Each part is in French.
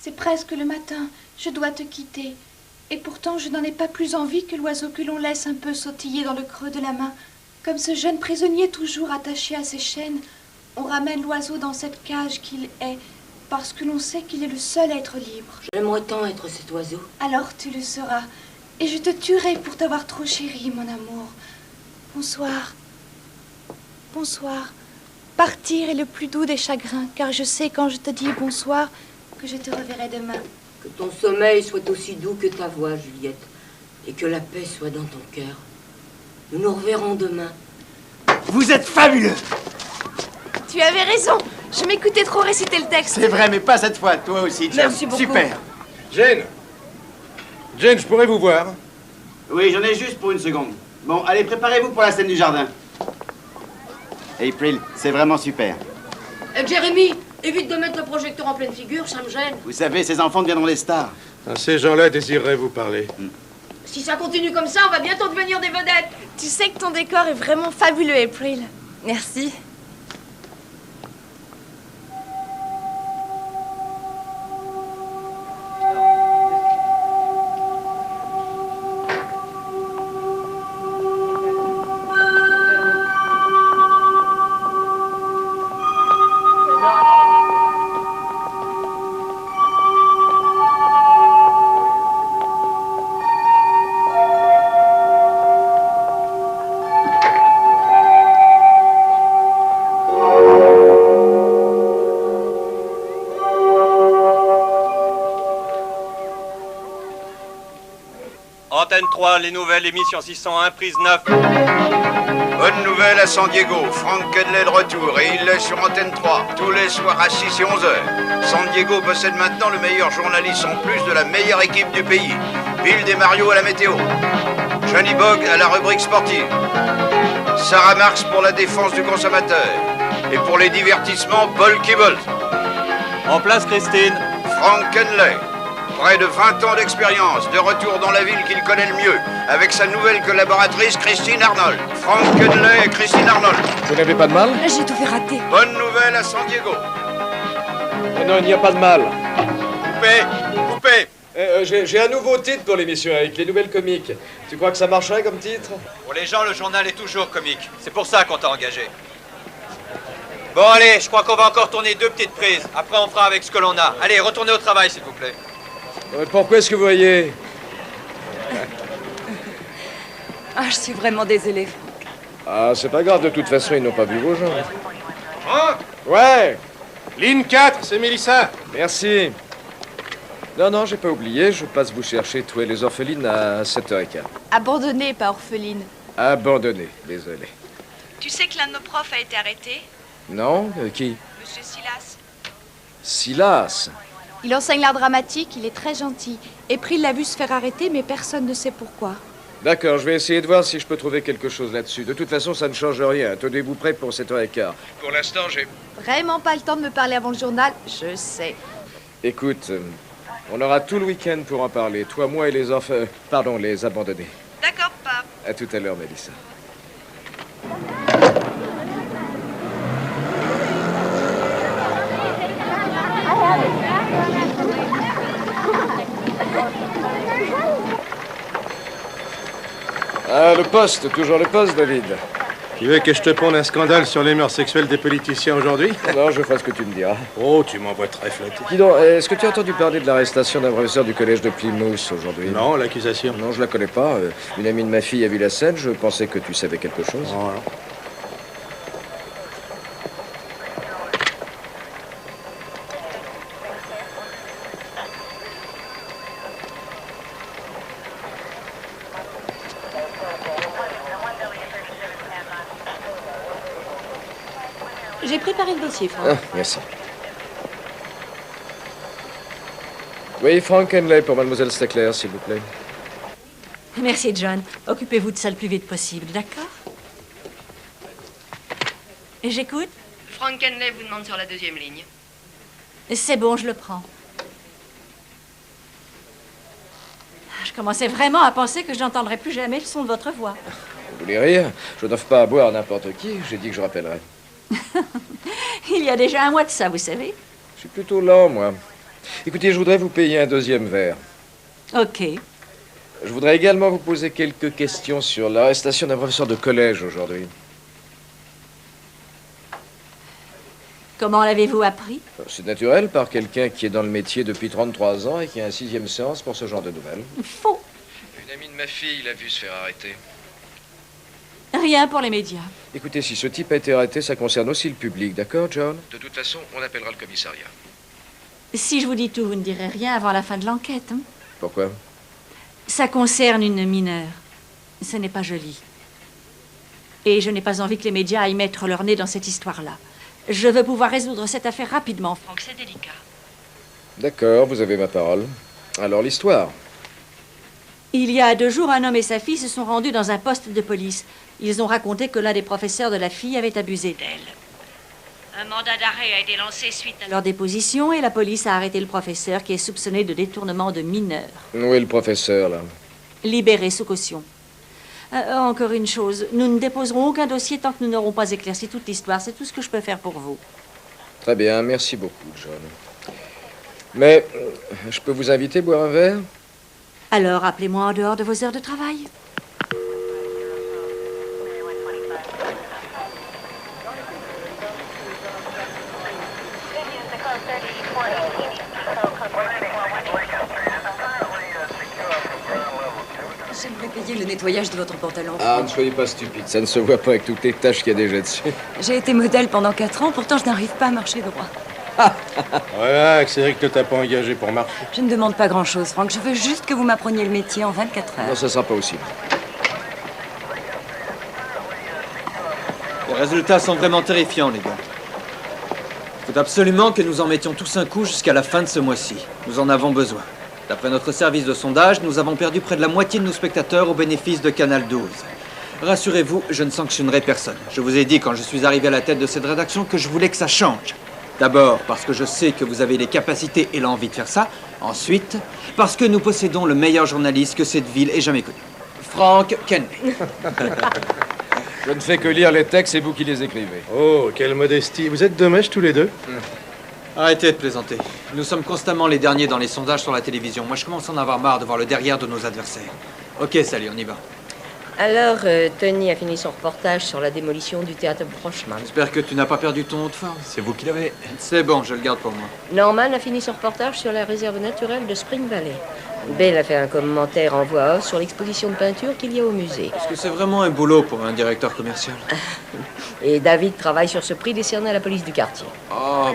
C'est presque le matin. Je dois te quitter. Et pourtant, je n'en ai pas plus envie que l'oiseau que l'on laisse un peu sautiller dans le creux de la main. Comme ce jeune prisonnier toujours attaché à ses chaînes, on ramène l'oiseau dans cette cage qu'il est, parce que l'on sait qu'il est le seul être libre. J'aimerais tant être cet oiseau. Alors tu le seras. Et je te tuerai pour t'avoir trop chéri, mon amour. Bonsoir. Bonsoir. Partir est le plus doux des chagrins, car je sais quand je te dis bonsoir que je te reverrai demain. Que ton sommeil soit aussi doux que ta voix, Juliette, et que la paix soit dans ton cœur. Nous nous reverrons demain. Vous êtes fabuleux! Tu avais raison. Je m'écoutais trop réciter le texte. C'est vrai, mais pas cette fois. Toi aussi, Jane. Merci beaucoup. Super. Jane! Jane, je pourrais vous voir? Oui, j'en ai juste pour une seconde. Bon, allez, préparez-vous pour la scène du jardin. April, c'est vraiment super. Jérémy, évite de mettre le projecteur en pleine figure, ça me gêne. Vous savez, ces enfants deviendront des stars. Ces gens-là désireraient vous parler. Si ça continue comme ça, on va bientôt devenir des vedettes. Tu sais que ton décor est vraiment fabuleux, April. Merci. Antenne 3, les nouvelles, émission 601, prise 9. Bonne nouvelle à San Diego, Frank Kedley de retour et il est sur Antenne 3, tous les soirs à 6 et 11 heures. San Diego possède maintenant le meilleur journaliste en plus de la meilleure équipe du pays. Bill Desmario à la météo, Johnny Bogg à la rubrique sportive, Sarah Marx pour la défense du consommateur et pour les divertissements, Paul Kibble. En place, Christine. Frank Kedley, près de 20 ans d'expérience, de retour dans la ville qu'il connaît le mieux, avec sa nouvelle collaboratrice Christine Arnold. Frank Kedley et Christine Arnold. Vous n'avez pas de mal? J'ai tout fait rater. Bonne nouvelle à San Diego. Non, il n'y a pas de mal. Coupez, coupez. J'ai un nouveau titre pour l'émission avec les nouvelles comiques. Tu crois que ça marcherait comme titre? Pour les gens, le journal est toujours comique. C'est pour ça qu'on t'a engagé. Bon, allez, je crois qu'on va encore tourner 2 petites prises. Après, on fera avec ce que l'on a. Allez, retournez au travail, s'il vous plaît. Pourquoi est-ce que vous voyez? Ah, je suis vraiment désolée. Ah, c'est pas grave, de toute façon, ils n'ont pas vu vos gens. Franck, Ouais, Ligne 4, c'est Mélissa. merci. Non, j'ai pas oublié, je passe vous chercher, toi et les orphelines, à 7h15. Abandonnée, pas orpheline. Abandonné, désolé. Tu sais que l'un de nos profs a été arrêté? Non, qui? Monsieur Silas. Silas. Il enseigne l'art dramatique, il est très gentil. April l'a vu se faire arrêter, mais personne ne sait pourquoi. D'accord, je vais essayer de voir si je peux trouver quelque chose là-dessus. De toute façon, ça ne change rien. Tenez-vous prêt pour 7h15. Pour l'instant, j'ai... Vraiment pas le temps de me parler avant le journal, je sais. Écoute, on aura tout le week-end pour en parler. Toi, moi et les enfants... Pardon, les abandonnés. D'accord, papa. À tout à l'heure, Mélissa. Ah, le poste, toujours le poste, David. Tu veux que je te ponde un scandale sur les mœurs sexuelles des politiciens aujourd'hui? Non, je ferai ce que tu me diras. Oh, tu m'envoies très flotter. Dis donc, est-ce que tu as entendu parler de l'arrestation d'un professeur du collège de Plymouth aujourd'hui? Non, l'accusation. Non, je la connais pas. Une amie de ma fille a vu la scène, je pensais que tu savais quelque chose. Oh, non. J'ai préparé le dossier, Franck. Ah, merci. Oui, Frank Henley pour Mademoiselle Steckler, s'il vous plaît. Merci, John. Occupez-vous de ça le plus vite possible, d'accord? Et j'écoute? Frank Henley vous demande sur la 2e ligne. C'est bon, je le prends. Je commençais vraiment à penser que je n'entendrais plus jamais le son de votre voix. Vous voulez rire? Je n'offre pas à boire à n'importe qui. J'ai dit que je rappellerai. Il y a déjà un mois de ça, vous savez. Je suis plutôt lent, moi. Écoutez, je voudrais vous payer un deuxième verre. Ok. Je voudrais également vous poser quelques questions sur l'arrestation d'un professeur de collège aujourd'hui. Comment l'avez-vous appris? C'est naturel par quelqu'un qui est dans le métier depuis 33 ans et qui a un 6e sens pour ce genre de nouvelles. Faux. Une amie de ma fille l'a vu se faire arrêter. Rien pour les médias. Écoutez, si ce type a été arrêté, ça concerne aussi le public, d'accord, John? De toute façon, on appellera le commissariat. Si je vous dis tout, vous ne direz rien avant la fin de l'enquête. Hein? Pourquoi? Ça concerne une mineure. Ce n'est pas joli. Et je n'ai pas envie que les médias aillent mettre leur nez dans cette histoire-là. Je veux pouvoir résoudre cette affaire rapidement, Franck. C'est délicat. D'accord, vous avez ma parole. Alors, l'histoire. Il y a 2 jours, un homme et sa fille se sont rendus dans un poste de police. Ils ont raconté que l'un des professeurs de la fille avait abusé d'elle. Un mandat d'arrêt a été lancé suite à leur déposition et la police a arrêté le professeur qui est soupçonné de détournement de mineurs. Où est le professeur, là? Libéré sous caution. Encore une chose, nous ne déposerons aucun dossier tant que nous n'aurons pas éclairci toute l'histoire. C'est tout ce que je peux faire pour vous. Très bien, merci beaucoup, John. Mais, je peux vous inviter à boire un verre? Alors, appelez-moi en dehors de vos heures de travail. J'aimerais payer le nettoyage de votre pantalon. Ah, ne soyez pas stupide, ça ne se voit pas avec toutes les taches qu'il y a déjà dessus. J'ai été modèle pendant 4 ans, pourtant je n'arrive pas à marcher droit. Relax, Eric ne t'a pas engagé pour marcher. Je ne demande pas grand-chose, Franck. Je veux juste que vous m'appreniez le métier en 24 heures. Non, ça sera pas possible. Les résultats sont vraiment terrifiants, les gars. Il faut absolument que nous en mettions tous un coup jusqu'à la fin de ce mois-ci. Nous en avons besoin. D'après notre service de sondage, nous avons perdu près de la moitié de nos spectateurs au bénéfice de Canal 12. Rassurez-vous, je ne sanctionnerai personne. Je vous ai dit quand je suis arrivé à la tête de cette rédaction que je voulais que ça change. D'abord, parce que je sais que vous avez les capacités et l'envie de faire ça. Ensuite, parce que nous possédons le meilleur journaliste que cette ville ait jamais connu. Frank Kennedy. Je ne fais que lire les textes, c'est vous qui les écrivez. Oh, quelle modestie. Vous êtes de mèche tous les deux? Arrêtez de plaisanter. Nous sommes constamment les derniers dans les sondages sur la télévision. Moi, je commence à en avoir marre de voir le derrière de nos adversaires. Ok, salut, on y va. Alors, Tony a fini son reportage sur la démolition du théâtre Brochman. J'espère que tu n'as pas perdu ton haut de forme. C'est vous qui l'avez. C'est bon, je le garde pour moi. Norman a fini son reportage sur la réserve naturelle de Spring Valley. Bell a fait un commentaire en voix off sur l'exposition de peinture qu'il y a au musée. Est-ce que c'est vraiment un boulot pour un directeur commercial? Et David travaille sur ce prix décerné à la police du quartier. Oh,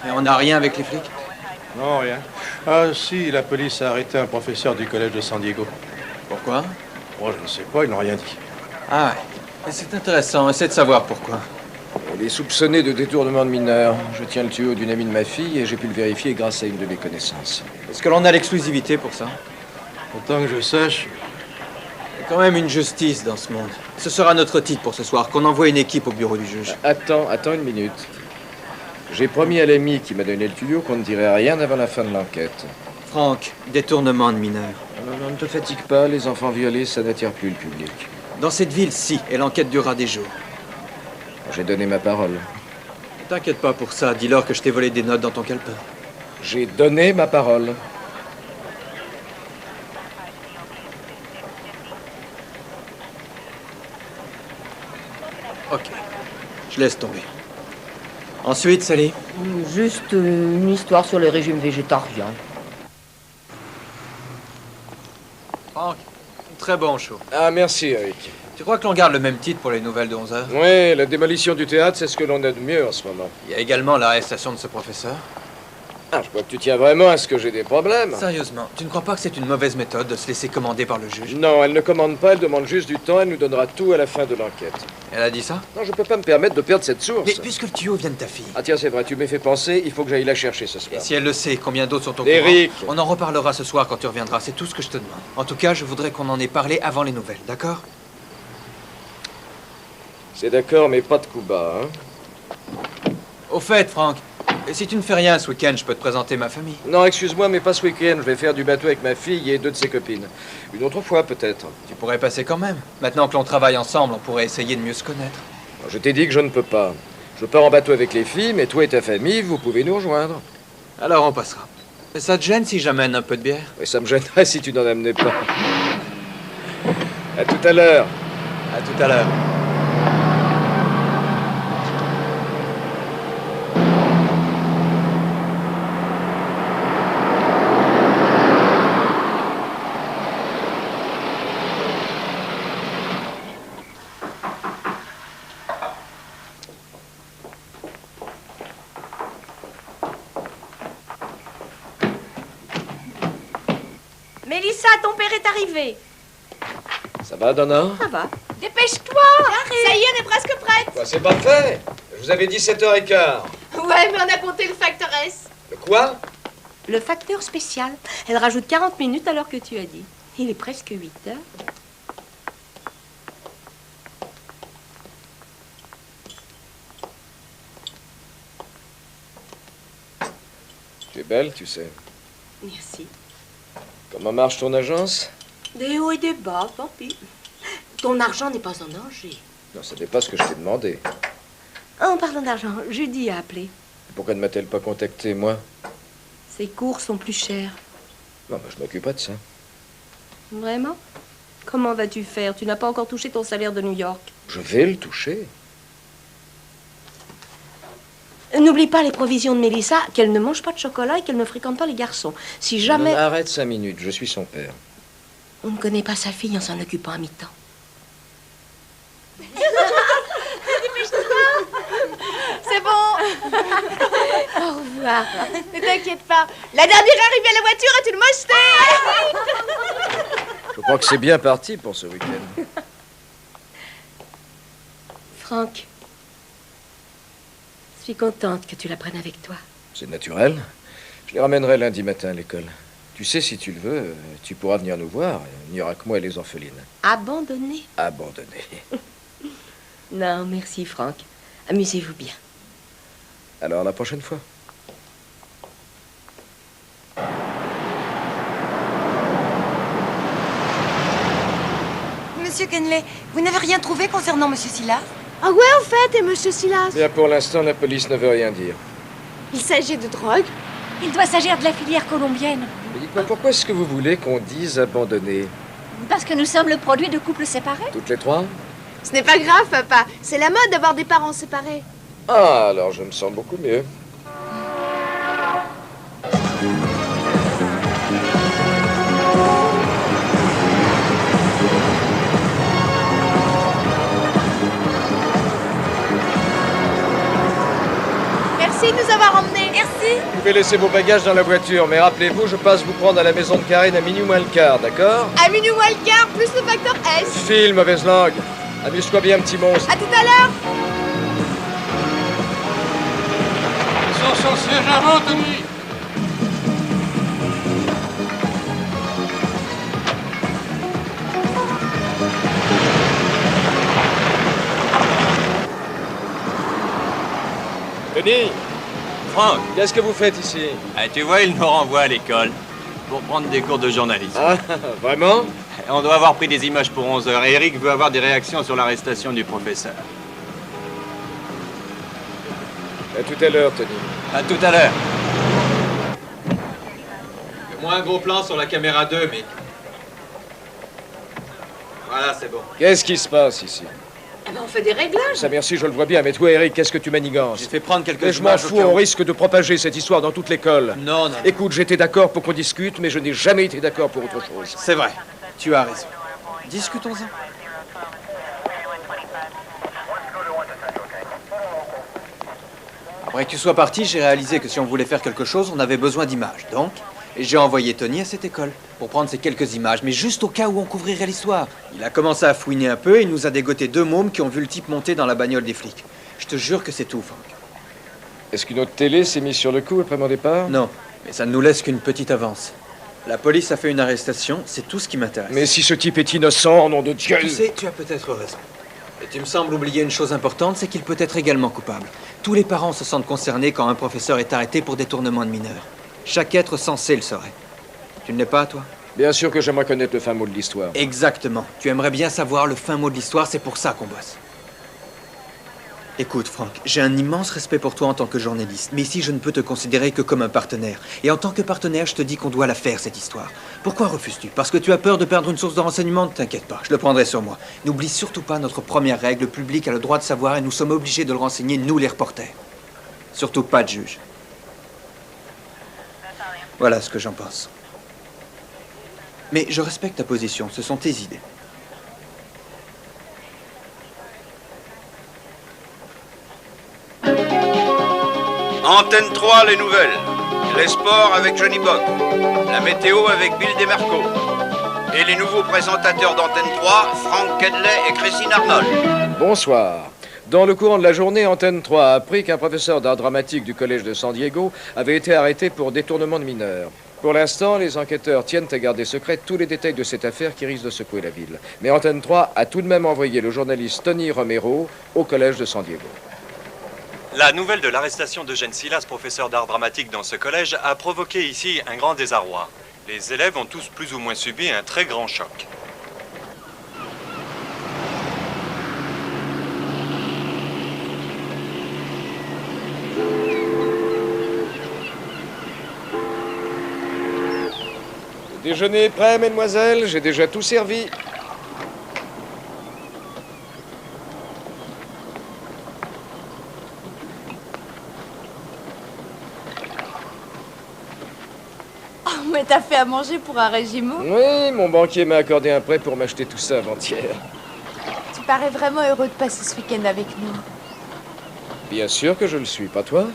et on n'a rien avec les flics? Non, rien. Ah si, la police a arrêté un professeur du collège de San Diego. Pourquoi? Oh, je ne sais pas, ils n'ont rien dit. Ah ouais. Et c'est intéressant, essaie de savoir pourquoi. Il est soupçonné de détournement de mineurs. Je tiens le tuyau d'une amie de ma fille et j'ai pu le vérifier grâce à une de mes connaissances. Est-ce que l'on a l'exclusivité pour ça? Autant que je sache. Il y a quand même une justice dans ce monde. Ce sera notre titre pour ce soir, qu'on envoie une équipe au bureau du juge. Attends une minute. J'ai promis à l'ami qui m'a donné le tuyau qu'on ne dirait rien avant la fin de l'enquête. Franck, détournement de mineurs. Non, ne te fatigue pas, les enfants violés, ça n'attire plus le public. Dans cette ville, si, et l'enquête durera des jours. J'ai donné ma parole. Ne t'inquiète pas pour ça, dis-leur que je t'ai volé des notes dans ton calepin. J'ai donné ma parole. Ok, je laisse tomber. Ensuite, Sally? Juste une histoire sur le régime végétarien. Franck, très bon show. Ah, merci, Eric. Tu crois que l'on garde le même titre pour les nouvelles de 11h? Oui, la démolition du théâtre, c'est ce que l'on a de mieux en ce moment. Il y a également l'arrestation de ce professeur. Ah, je crois que tu tiens vraiment à ce que j'ai des problèmes. Sérieusement, tu ne crois pas que c'est une mauvaise méthode de se laisser commander par le juge? Non, elle ne commande pas, elle demande juste du temps, elle nous donnera tout à la fin de l'enquête. Elle a dit ça? Non, je peux pas me permettre de perdre cette source. Mais puisque le tuyau vient de ta fille. Ah tiens, c'est vrai, tu m'as fait penser, il faut que j'aille la chercher ce soir. Et si elle le sait, combien d'autres sont au Eric. courant? On en reparlera ce soir quand tu reviendras, c'est tout ce que je te demande. En tout cas, je voudrais qu'on en ait parlé avant les nouvelles, d'accord? C'est d'accord, mais pas de coup bas, hein. Au fait, Franck, si tu ne fais rien ce week-end, je peux te présenter ma famille. Non, excuse-moi, mais pas ce week-end. Je vais faire du bateau avec ma fille et 2 de ses copines. Une autre fois, peut-être. Tu pourrais passer quand même. Maintenant que l'on travaille ensemble, on pourrait essayer de mieux se connaître. Je t'ai dit que je ne peux pas. Je pars en bateau avec les filles, mais toi et ta famille, vous pouvez nous rejoindre. Alors on passera. Mais ça te gêne si j'amène un peu de bière? Et ça me gênerait si tu n'en amenais pas. À tout à l'heure. À tout à l'heure. Mélissa, ton père est arrivé. Ça va, Donna? Ça va. Dépêche-toi. Ça y est, on est presque prête. Bah, c'est parfait. Je vous avais dit 7h15. Ouais, mais on a compté le facteur S. Le quoi? Le facteur spécial. Elle rajoute 40 minutes à l'heure que tu as dit. Il est presque 8 heures. Tu es belle, tu sais. Merci. Comment marche ton agence? Des hauts et des bas, tant pis. Ton argent n'est pas en danger. Non, ça n'est pas ce que je t'ai demandé. En parlant d'argent, Judy a appelé. Pourquoi ne m'a-t-elle pas contacté, moi? Ses cours sont plus chers. Non, mais je m'occupe pas de ça. Vraiment? Comment vas-tu faire? Tu n'as pas encore touché ton salaire de New York. Je vais le toucher. N'oublie pas les provisions de Mélissa, qu'elle ne mange pas de chocolat et qu'elle ne fréquente pas les garçons. Si jamais... Arrête 5 minutes, je suis son père. On ne connaît pas sa fille en s'en occupant à mi-temps. C'est bon. Au revoir. Ne t'inquiète pas. La dernière arrivée à la voiture est une mocheté. Je crois que c'est bien parti pour ce week-end. Franck, je suis contente que tu la prennes avec toi. C'est naturel. Je les ramènerai lundi matin à l'école. Tu sais, si tu le veux, tu pourras venir nous voir. Il n'y aura que moi et les orphelines. Abandonné? Abandonné. Non, merci Franck. Amusez-vous bien. Alors, la prochaine fois. Monsieur Kenley, vous n'avez rien trouvé concernant Monsieur Silas? Ah ouais, en fait, et monsieur Silas? Bien, pour l'instant, la police ne veut rien dire. Il s'agit de drogue. Il doit s'agir de la filière colombienne. Mais dites-moi, pourquoi est-ce que vous voulez qu'on dise abandonné? Parce que nous sommes le produit de couples séparés. Toutes les trois? Ce n'est pas grave, papa. C'est la mode d'avoir des parents séparés. Ah, alors je me sens beaucoup mieux. Merci de nous avoir emmenés. Merci. Vous pouvez laisser vos bagages dans la voiture, mais rappelez-vous, je passe vous prendre à la maison de Karine à minuit moins le quart, d'accord? À minuit moins le quart, plus le facteur S. File, mauvaise langue. Amuse-toi bien, petit monstre. À tout à l'heure. Sur son siège avant, Tony. Denis, Franck, qu'est-ce que vous faites ici? tu vois, il nous renvoie à l'école pour prendre des cours de journalisme. Ah, vraiment? On doit avoir pris des images pour 11 heures et Eric veut avoir des réactions sur l'arrestation du professeur. À tout à l'heure, Tony. À tout à l'heure. Fais-moi un gros plan sur la caméra 2, mec. Voilà, c'est bon. Qu'est-ce qui se passe ici? Eh ben, on fait des réglages. Ça, merci, je le vois bien, mais toi, Eric, qu'est-ce que tu manigances? J'ai fait prendre quelques Mais je m'en images au fous, cas on où. risque de propager cette histoire dans toute l'école. Non. Écoute, j'étais d'accord pour qu'on discute, mais je n'ai jamais été d'accord pour autre chose. C'est vrai. Tu as raison. Discutons-en. Après que tu sois parti, j'ai réalisé que si on voulait faire quelque chose, on avait besoin d'images. Donc, j'ai envoyé Tony à cette école pour prendre ces quelques images, mais juste au cas où on couvrirait l'histoire. Il a commencé à fouiner un peu et il nous a dégoté 2 mômes qui ont vu le type monter dans la bagnole des flics. Je te jure que c'est tout, Franck. Est-ce qu'une autre télé s'est mise sur le coup après mon départ? Non, mais ça ne nous laisse qu'une petite avance. La police a fait une arrestation, c'est tout ce qui m'intéresse. Mais si ce type est innocent, nom de Dieu... Tu sais, tu as peut-être raison. Et tu me sembles oublier une chose importante, c'est qu'il peut être également coupable. Tous les parents se sentent concernés quand un professeur est arrêté pour détournement de mineurs. Chaque être censé le saurait. Tu ne l'es pas, toi? Bien sûr que j'aimerais connaître le fin mot de l'histoire. Exactement. Tu aimerais bien savoir le fin mot de l'histoire, c'est pour ça qu'on bosse. Écoute, Frank, j'ai un immense respect pour toi en tant que journaliste, mais ici je ne peux te considérer que comme un partenaire. Et en tant que partenaire, je te dis qu'on doit la faire, cette histoire. Pourquoi refuses-tu? Parce que tu as peur de perdre une source de renseignement? Ne t'inquiète pas, je le prendrai sur moi. N'oublie surtout pas notre première règle, le public a le droit de savoir et nous sommes obligés de le renseigner, nous les reporters. Surtout pas de juge. Voilà ce que j'en pense. Mais je respecte ta position, ce sont tes idées. Antenne 3, les nouvelles. Les sports avec Johnny Bock. La météo avec Bill Demarco. Et les nouveaux présentateurs d'Antenne 3, Frank Kedley et Christine Arnold. Bonsoir. Dans le courant de la journée, Antenne 3 a appris qu'un professeur d'art dramatique du collège de San Diego avait été arrêté pour détournement de mineurs. Pour l'instant, les enquêteurs tiennent à garder secret tous les détails de cette affaire qui risque de secouer la ville. Mais Antenne 3 a tout de même envoyé le journaliste Tony Romero au collège de San Diego. La nouvelle de l'arrestation d'Eugène Silas, professeur d'art dramatique dans ce collège, a provoqué ici un grand désarroi. Les élèves ont tous plus ou moins subi un très grand choc. Le déjeuner est prêt, mesdemoiselles. J'ai déjà tout servi. Mais t'as fait à manger pour un régiment? Oui, mon banquier m'a accordé un prêt pour m'acheter tout ça avant-hier. Tu parais vraiment heureux de passer ce week-end avec nous. Bien sûr que je le suis, pas toi?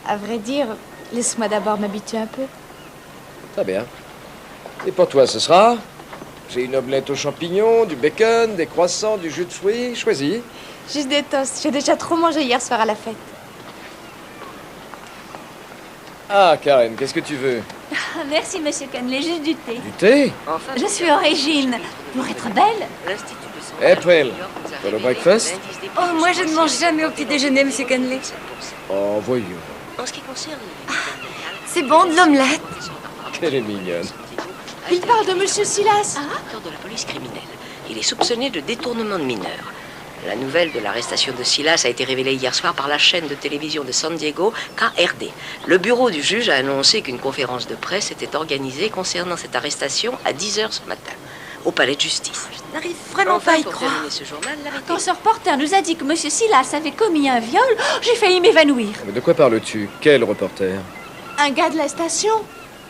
À vrai dire, laisse-moi d'abord m'habituer un peu. Très bien. Et pour toi, ce sera? J'ai une omelette aux champignons, du bacon, des croissants, du jus de fruits. Choisis. Juste des toasts. J'ai déjà trop mangé hier soir à la fête. Ah, Karen, qu'est-ce que tu veux? Merci, monsieur Kenley, juste du thé. Du thé? Je suis Origine. Pour être belle. April, for the breakfast? Oh, moi je ne mange jamais au petit déjeuner, monsieur Conley. Oh, voyons. En ce qui concerne C'est bon, de l'omelette. Qu'elle est mignonne. Il parle de monsieur Silas. l'inspecteur de la police criminelle. Il est soupçonné de détournement de mineurs. La nouvelle de l'arrestation de Silas a été révélée hier soir par la chaîne de télévision de San Diego, KRD. Le bureau du juge a annoncé qu'une conférence de presse était organisée concernant cette arrestation à 10h ce matin, au palais de justice. Je n'arrive vraiment pas à y pour croire. terminer ce journal, l'arrêté. Quand ce reporter nous a dit que monsieur Silas avait commis un viol, j'ai failli m'évanouir. Mais de quoi parles-tu? Quel reporter? Un gars de la station.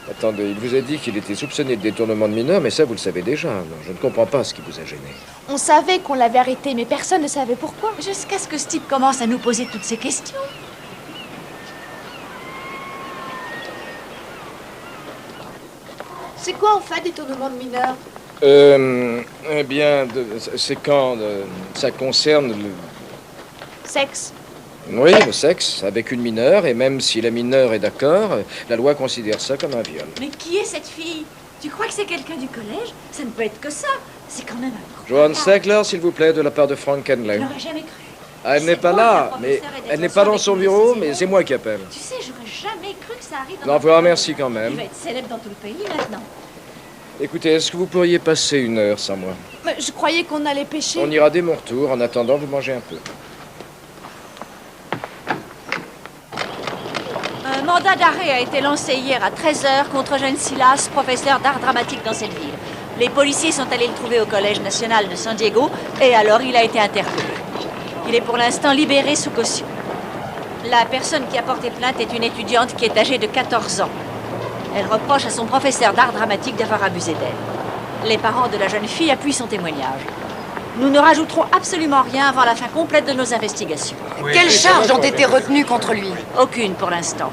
Attendez, il vous a dit qu'il était soupçonné de détournement de mineurs, mais ça, vous le savez déjà. Non, je ne comprends pas ce qui vous a gêné. On savait qu'on l'avait arrêté, mais personne ne savait pourquoi. Jusqu'à ce que ce type commence à nous poser toutes ces questions. C'est quoi en fait détournement de mineurs? Eh bien, c'est quand ça concerne le... Sexe. Oui, le sexe, avec une mineure, et même si la mineure est d'accord, la loi considère ça comme un viol. Mais qui est cette fille? Tu crois que c'est quelqu'un du collège? Ça ne peut être que ça. C'est quand même un gros Joan bâtard. Sackler, s'il vous plaît, de la part de Frank Kenley. Je n'aurais jamais cru. Ah, elle n'est pas là, mais elle n'est pas dans son bureau, mais c'est moi qui appelle. Tu sais, j'aurais jamais cru que ça arrive dans Non, notre vous pays. remercie quand Il même. va être célèbre dans tout le pays maintenant. Écoutez, est-ce que vous pourriez passer une heure sans moi? Mais je croyais qu'on allait pêcher. On ira dès mon retour. En attendant, vous mangez un peu. Un mandat d'arrêt a été lancé hier à 13h contre Eugène Silas, professeur d'art dramatique dans cette ville. Les policiers sont allés le trouver au Collège national de San Diego et alors il a été interpellé. Il est pour l'instant libéré sous caution. La personne qui a porté plainte est une étudiante qui est âgée de 14 ans. Elle reproche à son professeur d'art dramatique d'avoir abusé d'elle. Les parents de la jeune fille appuient son témoignage. Nous ne rajouterons absolument rien avant la fin complète de nos investigations. Quelles charges ont été retenues contre lui? Aucune pour l'instant.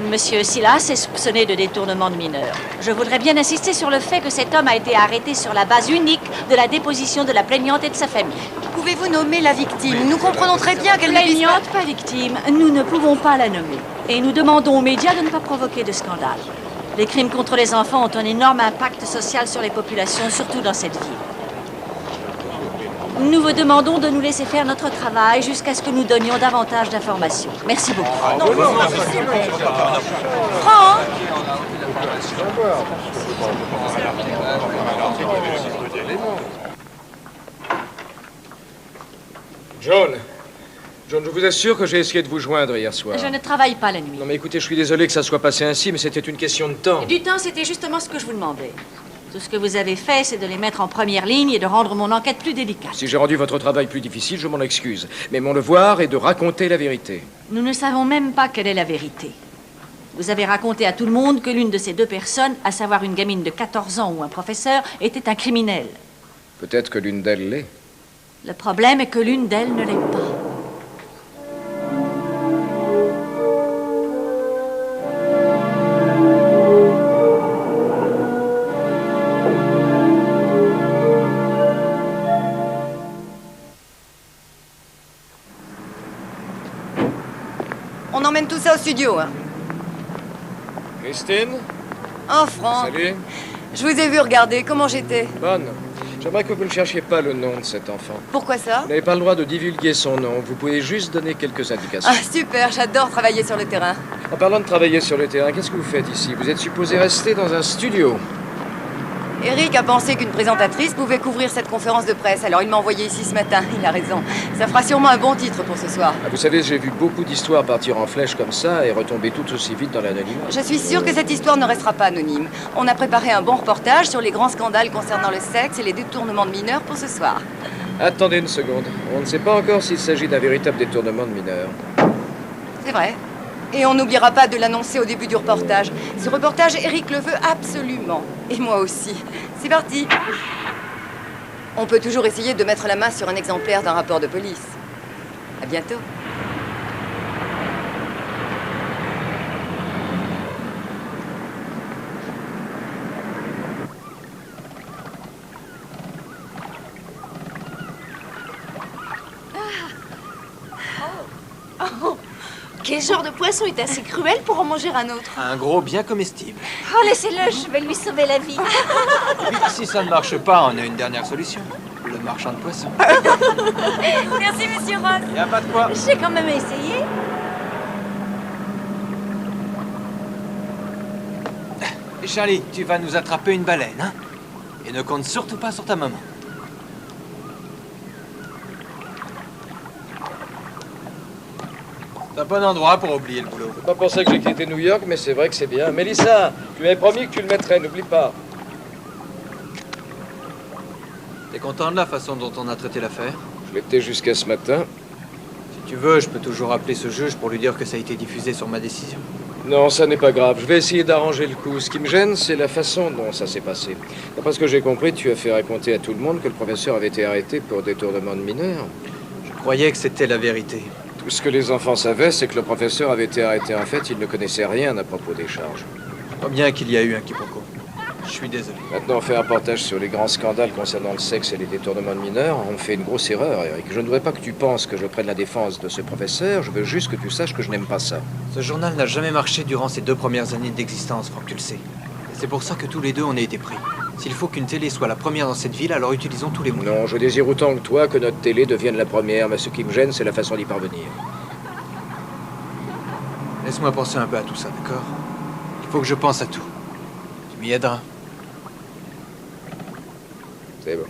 Monsieur Silas est soupçonné de détournement de mineurs. Je voudrais bien insister sur le fait que cet homme a été arrêté sur la base unique de la déposition de la plaignante et de sa famille. Pouvez-vous nommer la victime? Nous comprenons très bien qu'elle ne vise pas... Plaignante, pas victime, nous ne pouvons pas la nommer. Et nous demandons aux médias de ne pas provoquer de scandale. Les crimes contre les enfants ont un énorme impact social sur les populations, surtout dans cette ville. Nous vous demandons de nous laisser faire notre travail jusqu'à ce que nous donnions davantage d'informations. Merci beaucoup. Franck! John, John, je vous assure que j'ai essayé de vous joindre hier soir. Je ne travaille pas la nuit. Non mais écoutez, je suis désolé que ça soit passé ainsi, mais c'était une question de temps. Du temps, c'était justement ce que je vous demandais. Tout ce que vous avez fait, c'est de les mettre en première ligne et de rendre mon enquête plus délicate. Si j'ai rendu votre travail plus difficile, je m'en excuse. Mais mon devoir est de raconter la vérité. Nous ne savons même pas quelle est la vérité. Vous avez raconté à tout le monde que l'une de ces deux personnes, à savoir une gamine de 14 ans ou un professeur, était un criminel. Peut-être que l'une d'elles l'est. Le problème est que l'une d'elles ne l'est pas. On emmène tout ça au studio, hein. Christine? Oh, Franck. Salut. Je vous ai vu regarder. Comment j'étais? Bonne. J'aimerais que vous ne cherchiez pas le nom de cet enfant. Pourquoi ça? Vous n'avez pas le droit de divulguer son nom. Vous pouvez juste donner quelques indications. Ah, super. J'adore travailler sur le terrain. En parlant de travailler sur le terrain, qu'est-ce que vous faites ici? Vous êtes supposé rester dans un studio. Eric a pensé qu'une présentatrice pouvait couvrir cette conférence de presse, alors il m'a envoyé ici ce matin. Il a raison. Ça fera sûrement un bon titre pour ce soir. Ah, vous savez, j'ai vu beaucoup d'histoires partir en flèche comme ça et retomber toutes aussi vite dans l'anonymat. Je suis sûre que cette histoire ne restera pas anonyme. On a préparé un bon reportage sur les grands scandales concernant le sexe et les détournements de mineurs pour ce soir. Attendez une seconde. On ne sait pas encore s'il s'agit d'un véritable détournement de mineurs. C'est vrai. Et on n'oubliera pas de l'annoncer au début du reportage. Ce reportage, Eric le veut absolument. Et moi aussi. C'est parti. On peut toujours essayer de mettre la main sur un exemplaire d'un rapport de police. À bientôt. Quel genre de poisson est assez cruel pour en manger un autre? Un gros bien comestible. Oh, laissez-le, je vais lui sauver la vie. Si ça ne marche pas, on a une dernière solution. Le marchand de poissons. Merci, monsieur Ross. Y a pas de quoi. J'ai quand même essayé. Et Charlie, tu vas nous attraper une baleine, hein? Et ne compte surtout pas sur ta maman. C'est un bon endroit pour oublier le boulot. Faut pas penser que j'ai quitté New York, mais c'est vrai que c'est bien. Mélissa, tu m'avais promis que tu le mettrais, n'oublie pas. T'es content de la façon dont on a traité l'affaire? Je l'étais jusqu'à ce matin. Si tu veux, je peux toujours appeler ce juge pour lui dire que ça a été diffusé sur ma décision. Non, ça n'est pas grave. Je vais essayer d'arranger le coup. Ce qui me gêne, c'est la façon dont ça s'est passé. D'après ce que j'ai compris, tu as fait raconter à tout le monde que le professeur avait été arrêté pour détournement de mineurs. Je croyais que c'était la vérité. Tout ce que les enfants savaient, c'est que le professeur avait été arrêté. En fait, il ne connaissait rien à propos des charges. Je crois bien qu'il y a eu un quiproquo. Je suis désolé. Maintenant, on fait un reportage sur les grands scandales concernant le sexe et les détournements de mineurs. On fait une grosse erreur, Eric. Je ne voudrais pas que tu penses que je prenne la défense de ce professeur. Je veux juste que tu saches que je n'aime pas ça. Ce journal n'a jamais marché durant ses 2 premières années d'existence, Franck, tu le sais. Et c'est pour ça que tous les deux, on a été pris. S'il faut qu'une télé soit la première dans cette ville, alors utilisons tous les moyens. Non, je désire autant que toi que notre télé devienne la première, mais ce qui me gêne, c'est la façon d'y parvenir. Laisse-moi penser un peu à tout ça, d'accord? Il faut que je pense à tout. Tu m'y aideras. C'est bon.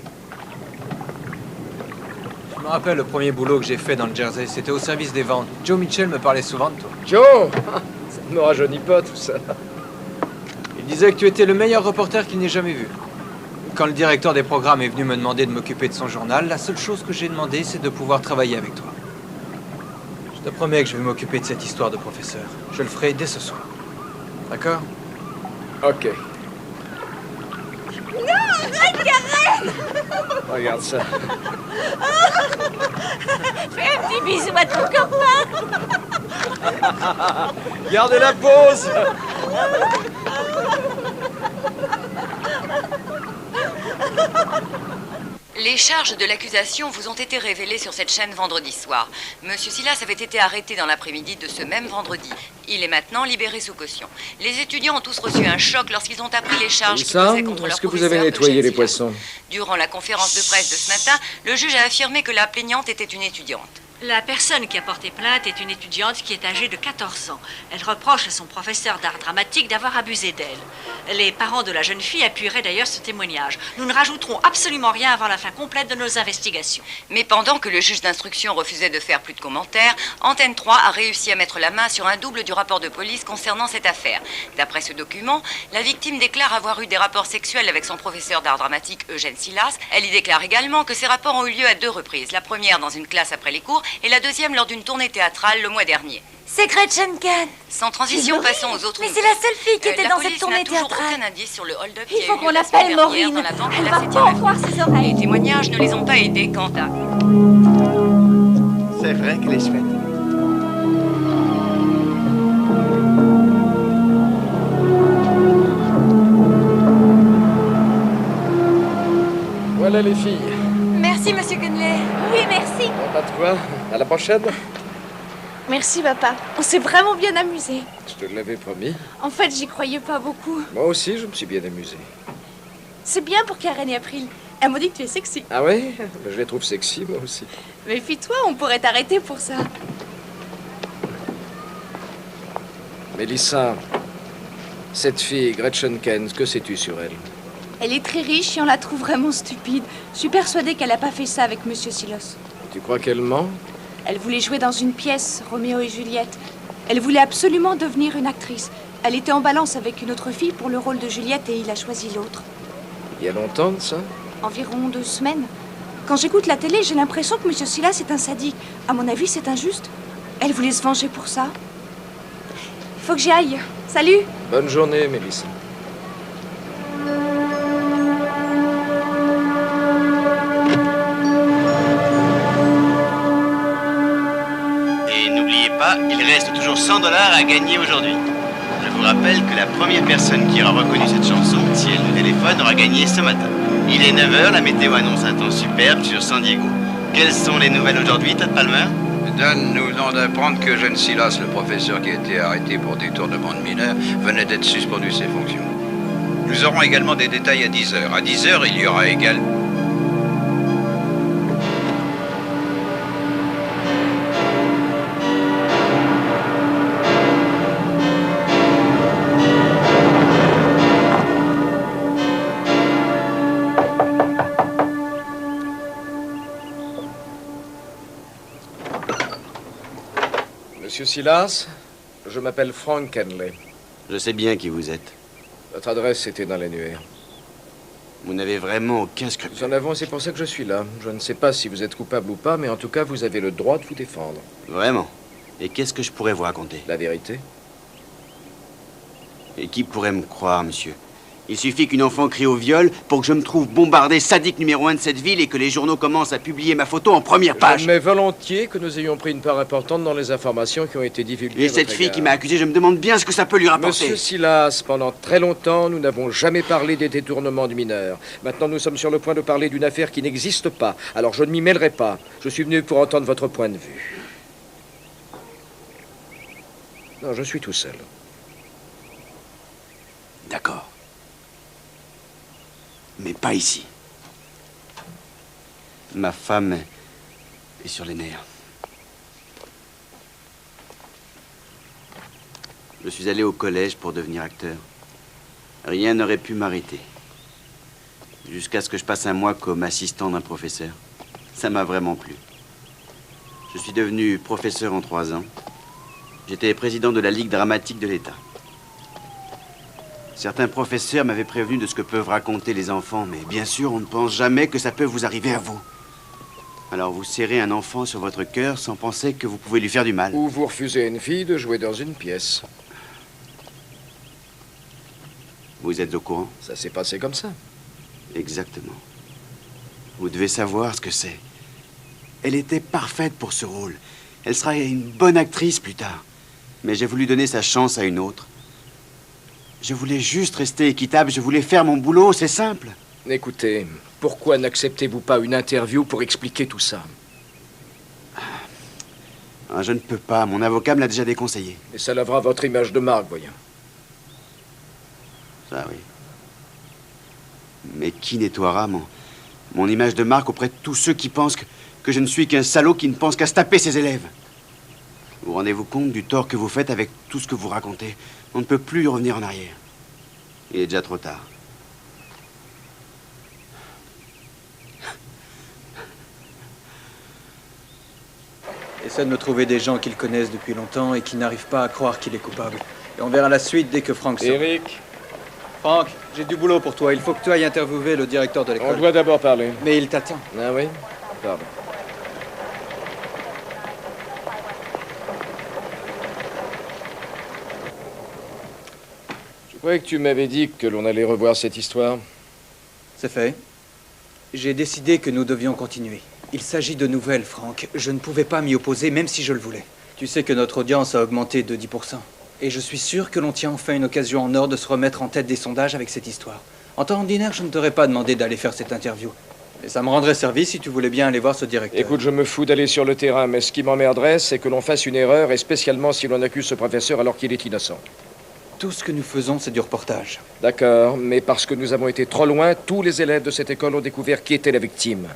Je me rappelle le premier boulot que j'ai fait dans le Jersey, c'était au service des ventes. Joe Mitchell me parlait souvent de toi. Joe! Ça ne me rajeunit pas, tout ça. Il disait que tu étais le meilleur reporter qu'il n'ait jamais vu. Quand le directeur des programmes est venu me demander de m'occuper de son journal, la seule chose que j'ai demandé, c'est de pouvoir travailler avec toi. Je te promets que je vais m'occuper de cette histoire de professeur. Je le ferai dès ce soir. D'accord? Ok. Non, arrête, Karen! Regarde ça. Fais un petit bisou à ton copain. Gardez la pause. Les charges de l'accusation vous ont été révélées sur cette chaîne vendredi soir. Monsieur Silas avait été arrêté dans l'après-midi de ce même vendredi. Il est maintenant libéré sous caution. Les étudiants ont tous reçu un choc lorsqu'ils ont appris les charges qui pesaient contre leur est-ce que vous professeur avez nettoyé Eugène les Silas. poissons? Durant la conférence de presse de ce matin, le juge a affirmé que la plaignante était une étudiante. La personne qui a porté plainte est une étudiante qui est âgée de 14 ans. Elle reproche à son professeur d'art dramatique d'avoir abusé d'elle. Les parents de la jeune fille appuieraient d'ailleurs ce témoignage. Nous ne rajouterons absolument rien avant la fin complète de nos investigations. Mais pendant que le juge d'instruction refusait de faire plus de commentaires, Antenne 3 a réussi à mettre la main sur un double du rapport de police concernant cette affaire. D'après ce document, la victime déclare avoir eu des rapports sexuels avec son professeur d'art dramatique, Eugène Silas. Elle y déclare également que ces rapports ont eu lieu à 2 reprises. La première dans une classe après les cours et la deuxième lors d'une tournée théâtrale le mois dernier. C'est Gretchen Kahn. Sans transition, passons aux autres. Mais c'est la seule fille qui était dans cette tournée théâtrale. théâtrale. Aucun indice sur le hold-up. Il faut qu'on l'appelle Maureen. Elle va pas voir ses oreilles. Les témoignages ne les ont pas aidés quant à... C'est vrai qu'elle est chouette. Voilà les filles. Merci, monsieur Conley. Oui, merci. Bon, pas de quoi. À la prochaine. Merci, papa. On s'est vraiment bien amusés. Je te l'avais promis. En fait, j'y croyais pas beaucoup. Moi aussi, je me suis bien amusé. C'est bien pour Karen et April. Elle m'a dit que tu es sexy. Ah ouais? Je les trouve sexy, moi aussi. Méfie-toi, on pourrait t'arrêter pour ça. Mélissa, cette fille, Gretchen Kahn, que sais-tu sur elle? Elle est très riche et on la trouve vraiment stupide. Je suis persuadée qu'elle n'a pas fait ça avec Monsieur Silas. Tu crois qu'elle ment? Elle voulait jouer dans une pièce, Roméo et Juliette. Elle voulait absolument devenir une actrice. Elle était en balance avec une autre fille pour le rôle de Juliette et il a choisi l'autre. Il y a longtemps de ça? Environ 2 semaines. Quand j'écoute la télé, j'ai l'impression que Monsieur Silas est un sadique. À mon avis, c'est injuste. Elle voulait se venger pour ça. Il faut que j'y aille. Salut! Bonne journée, Mélissa. Et n'oubliez pas, il reste toujours 100 $ à gagner aujourd'hui. Je vous rappelle que la première personne qui aura reconnu cette chanson, si elle nous téléphone, aura gagné ce matin. Il est 9 h, la météo annonce un temps superbe sur San Diego. Quelles sont les nouvelles aujourd'hui, Todd Palmer? Dunn nous venons d'apprendre que Eugène Silas, le professeur qui a été arrêté pour détournement de mineurs, venait d'être suspendu de ses fonctions. Nous aurons également des détails à 10 h. À 10 h, il y aura également... Monsieur Silas, je m'appelle Frank Kenley. Je sais bien qui vous êtes. Votre adresse était dans l'annuaire. Vous n'avez vraiment aucun scrupule. Nous en avons, c'est pour ça que je suis là. Je ne sais pas si vous êtes coupable ou pas, mais en tout cas, vous avez le droit de vous défendre. Vraiment? Et qu'est-ce que je pourrais vous raconter? La vérité? Et qui pourrait me croire, monsieur? Il suffit qu'une enfant crie au viol pour que je me trouve bombardé sadique numéro 1 de cette ville et que les journaux commencent à publier ma photo en première page. J'admets volontiers que nous ayons pris une part importante dans les informations qui ont été divulguées. Et cette fille qui m'a accusé, je me demande bien ce que ça peut lui rapporter. Monsieur Silas, pendant très longtemps, nous n'avons jamais parlé des détournements de mineurs. Maintenant, nous sommes sur le point de parler d'une affaire qui n'existe pas. Alors, je ne m'y mêlerai pas. Je suis venu pour entendre votre point de vue. Non, je suis tout seul. D'accord. Mais pas ici. Ma femme est sur les nerfs. Je suis allé au collège pour devenir acteur. Rien n'aurait pu m'arrêter. Jusqu'à ce que je passe un mois comme assistant d'un professeur. Ça m'a vraiment plu. Je suis devenu professeur en 3 ans. J'étais président de la Ligue dramatique de l'État. Certains professeurs m'avaient prévenu de ce que peuvent raconter les enfants, mais bien sûr, on ne pense jamais que ça peut vous arriver à vous. Alors vous serrez un enfant sur votre cœur sans penser que vous pouvez lui faire du mal. Ou vous refusez à une fille de jouer dans une pièce. Vous êtes au courant? Ça s'est passé comme ça. Exactement. Vous devez savoir ce que c'est. Elle était parfaite pour ce rôle. Elle sera une bonne actrice plus tard. Mais j'ai voulu donner sa chance à une autre. Je voulais juste rester équitable, je voulais faire mon boulot, c'est simple. Écoutez, pourquoi n'acceptez-vous pas une interview pour expliquer tout ça? Ah, je ne peux pas, mon avocat me l'a déjà déconseillé. Et ça lavera votre image de marque, voyons. Ça, oui. Mais qui nettoiera mon image de marque auprès de tous ceux qui pensent que que je ne suis qu'un salaud qui ne pense qu'à se taper ses élèves. Vous rendez-vous compte du tort que vous faites avec tout ce que vous racontez? On ne peut plus y revenir en arrière. Il est déjà trop tard. Essaie de me trouver des gens qu'il connaissent depuis longtemps et qui n'arrivent pas à croire qu'il est coupable. Et on verra la suite dès que Frank sort. Eric. Frank, j'ai du boulot pour toi. Il faut que tu ailles interviewer le directeur de l'école. On doit d'abord parler. Mais il t'attend. Ah oui? Pardon. Je croyais que tu m'avais dit que l'on allait revoir cette histoire. C'est fait. J'ai décidé que nous devions continuer. Il s'agit de nouvelles, Frank. Je ne pouvais pas m'y opposer, même si je le voulais. Tu sais que notre audience a augmenté de 10%. Et je suis sûr que l'on tient enfin une occasion en or de se remettre en tête des sondages avec cette histoire. En temps ordinaire, je ne t'aurais pas demandé d'aller faire cette interview. Mais ça me rendrait service si tu voulais bien aller voir ce directeur. Écoute, je me fous d'aller sur le terrain, mais ce qui m'emmerderait, c'est que l'on fasse une erreur, et spécialement si l'on accuse ce professeur alors qu'il est innocent. Tout ce que nous faisons, c'est du reportage. D'accord, mais parce que nous avons été trop loin, tous les élèves de cette école ont découvert qui était la victime.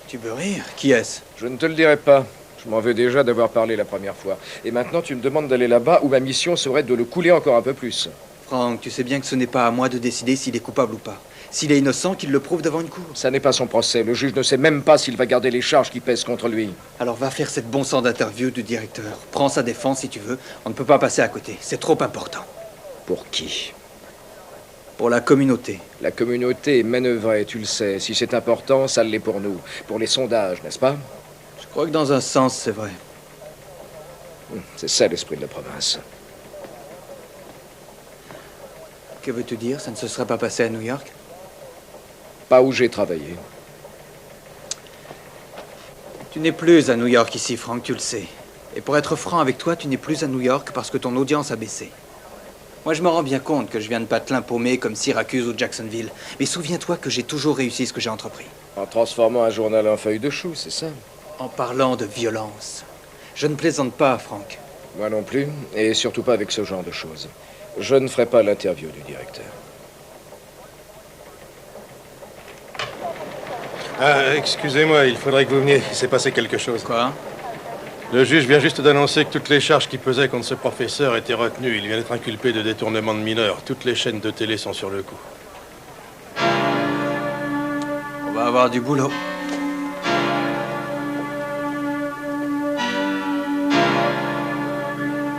Tu veux rire? Qui est-ce? Je ne te le dirai pas. Je m'en veux déjà d'avoir parlé la première fois. Et maintenant, tu me demandes d'aller là-bas où ma mission serait de le couler encore un peu plus. Frank, tu sais bien que ce n'est pas à moi de décider s'il est coupable ou pas. S'il est innocent, qu'il le prouve devant une cour. Ça n'est pas son procès. Le juge ne sait même pas s'il va garder les charges qui pèsent contre lui. Alors va faire cette bon sang d'interview du directeur. Prends sa défense si tu veux. On ne peut pas passer à côté. C'est trop important. Pour qui? Pour la communauté. La communauté est manœuvrée, tu le sais. Si c'est important, ça l'est pour nous. Pour les sondages, n'est-ce pas? Je crois que dans un sens, c'est vrai. C'est ça l'esprit de la province. Que veux-tu dire? Ça ne se serait pas passé à New York? Pas où j'ai travaillé. Tu n'es plus à New York ici, Frank, tu le sais. Et pour être franc avec toi, tu n'es plus à New York parce que ton audience a baissé. Moi, je me rends bien compte que je viens de patelin paumé comme Syracuse ou Jacksonville. Mais souviens-toi que j'ai toujours réussi ce que j'ai entrepris. En transformant un journal en feuille de chou, c'est ça? En parlant de violence. Je ne plaisante pas, Frank. Moi non plus, et surtout pas avec ce genre de choses. Je ne ferai pas l'interview du directeur. Ah, excusez-moi, il faudrait que vous veniez. Il s'est passé quelque chose. Quoi? Le juge vient juste d'annoncer que toutes les charges qui pesaient contre ce professeur étaient retenues. Il vient d'être inculpé de détournement de mineurs. Toutes les chaînes de télé sont sur le coup. On va avoir du boulot.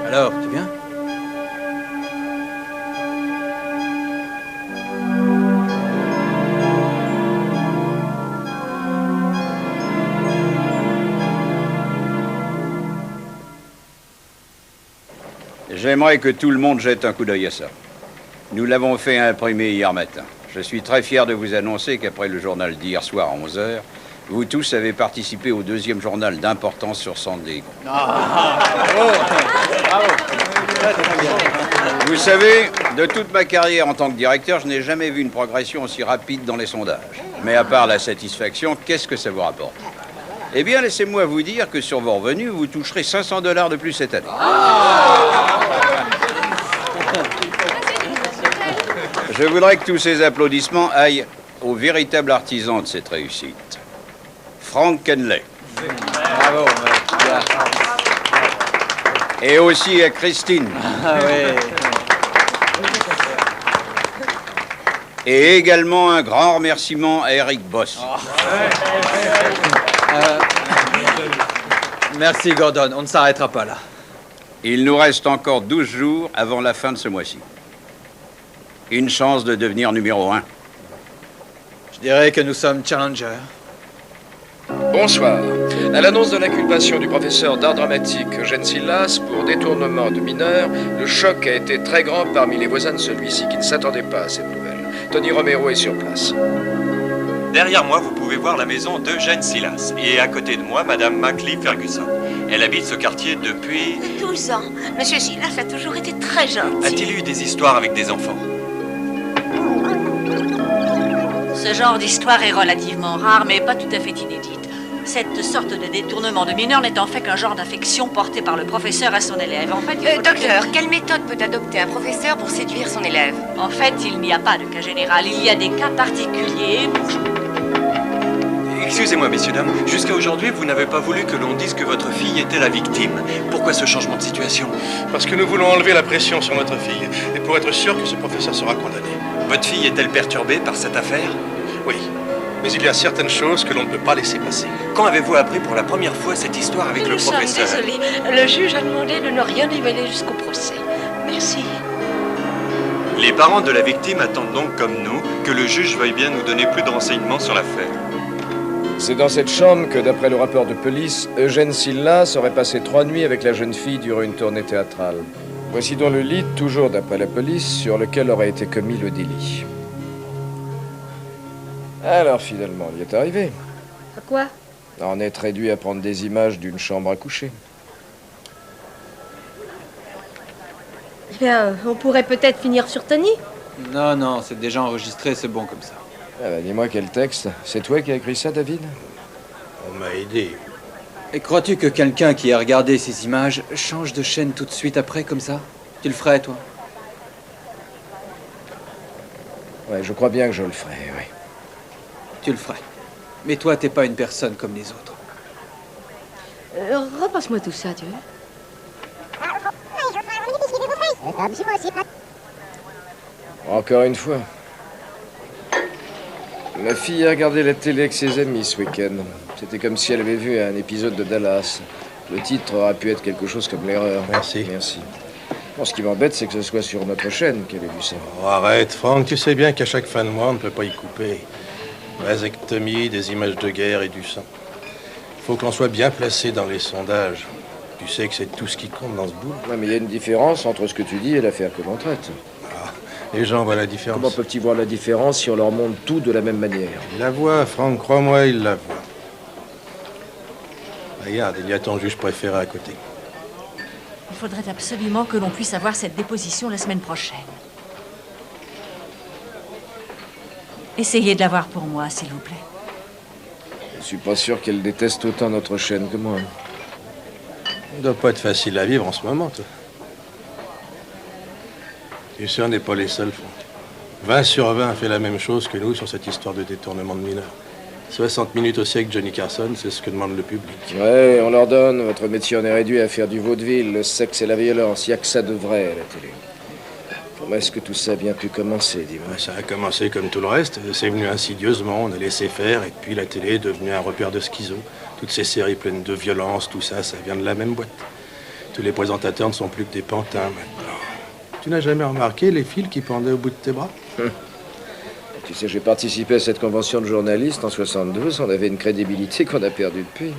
Alors, tu viens? J'aimerais que tout le monde jette un coup d'œil à ça. Nous l'avons fait imprimer hier matin. Je suis très fier de vous annoncer qu'après le journal d'hier soir à 11h, vous tous avez participé au deuxième journal d'importance sur San Diego. Vous savez, de toute ma carrière en tant que directeur, je n'ai jamais vu une progression aussi rapide dans les sondages. Mais à part la satisfaction, qu'est-ce que ça vous rapporte? Eh bien, laissez-moi vous dire que sur vos revenus, vous toucherez $500 de plus cette année. Je voudrais que tous ces applaudissements aillent au véritable artisan de cette réussite, Frank Kenley. Bravo. Et aussi à Christine. Ah ouais. Et également un grand remerciement à Eric Boss. Merci, Gordon. On ne s'arrêtera pas là. Il nous reste encore 12 jours avant la fin de ce mois-ci. Une chance de devenir numéro 1. Je dirais que nous sommes challengers. Bonsoir. À l'annonce de l'inculpation du professeur d'art dramatique Eugène Silas pour détournement de mineurs, le choc a été très grand parmi les voisins de celui-ci qui ne s'attendaient pas à cette nouvelle. Tony Romero est sur place. Derrière moi, vous pouvez voir la maison d'Eugène Silas. Et à côté de moi, Madame Macleay Ferguson. Elle habite ce quartier depuis... 12 ans. Monsieur Silas a toujours été très gentil. A-t-il eu des histoires avec des enfants? Ce genre d'histoire est relativement rare, mais pas tout à fait inédite. Cette sorte de détournement de mineurs n'est en fait qu'un genre d'affection portée par le professeur à son élève. En fait, Docteur, quelle méthode peut adopter un professeur pour séduire son élève? En fait, il n'y a pas de cas général. Il y a des cas particuliers. Excusez-moi, messieurs, dames. Jusqu'à aujourd'hui, vous n'avez pas voulu que l'on dise que votre fille était la victime. Pourquoi ce changement de situation? Parce que nous voulons enlever la pression sur notre fille, et pour être sûr que ce professeur sera condamné. Votre fille est-elle perturbée par cette affaire? Oui, mais il y a certaines choses que l'on ne peut pas laisser passer. Quand avez-vous appris pour la première fois cette histoire avec le professeur? Nous sommes désolés. Le juge a demandé de ne rien révéler jusqu'au procès. Merci. Les parents de la victime attendent donc, comme nous, que le juge veuille bien nous donner plus de renseignements sur l'affaire. C'est dans cette chambre que, d'après le rapport de police, Eugène Silas aurait passé 3 nuits avec la jeune fille durant une tournée théâtrale. Voici donc le lit, toujours d'après la police, sur lequel aurait été commis le délit. Alors, finalement, il est arrivé. À quoi? En être réduit à prendre des images d'une chambre à coucher. Eh bien, on pourrait peut-être finir sur Tony. Non, non, c'est déjà enregistré, c'est bon comme ça. Ah bah, dis-moi quel texte. C'est toi qui as écrit ça, David? On m'a aidé. Et crois-tu que quelqu'un qui a regardé ces images change de chaîne tout de suite après, comme ça? Tu le ferais, toi? Ouais, je crois bien que je le ferai, oui. Tu le ferais. Mais toi, t'es pas une personne comme les autres. Repasse-moi tout ça, tu veux? Encore une fois. Ma fille a regardé la télé avec ses amis ce week-end. C'était comme si elle avait vu un épisode de Dallas. Le titre aurait pu être quelque chose comme l'erreur. Merci. Merci. Bon, ce qui m'embête, c'est que ce soit sur notre chaîne qu'elle ait vu ça. Oh, arrête, Franck, tu sais bien qu'à chaque fin de mois, on ne peut pas y couper. Vasectomie, des images de guerre et du sang. Il faut qu'on soit bien placé dans les sondages. Tu sais que c'est tout ce qui compte dans ce boulot. Ouais, mais il y a une différence entre ce que tu dis et l'affaire que l'on traite. Ah, les gens voient la différence. Comment peuvent-ils voir la différence si on leur montre tout de la même manière? Ils la voient, Franck, crois-moi, ils la voient. Regarde, il y a ton juge préféré à côté. Il faudrait absolument que l'on puisse avoir cette déposition la semaine prochaine. Essayez de l'avoir pour moi, s'il vous plaît. Je suis pas sûr qu'elle déteste autant notre chaîne que moi. Ça doit pas être facile à vivre en ce moment, toi. Tu sais, on n'est pas les seuls, Franck. 20 sur 20 a fait la même chose que nous sur cette histoire de détournement de mineurs. 60 minutes aussi avec Johnny Carson, c'est ce que demande le public. Ouais, on leur donne. Votre métier en est réduit à faire du vaudeville, le sexe et la violence. Il n'y a que ça de vrai à la télé. Comment est-ce que tout ça a bien pu commencer, dis-moi? Ça a commencé comme tout le reste. C'est venu insidieusement, on a laissé faire, et puis la télé est devenue un repère de schizo. Toutes ces séries pleines de violence, tout ça, ça vient de la même boîte. Tous les présentateurs ne sont plus que des pantins maintenant. Tu n'as jamais remarqué les fils qui pendaient au bout de tes bras? Tu sais, j'ai participé à cette convention de journalistes en 72. On avait une crédibilité qu'on a perdue depuis.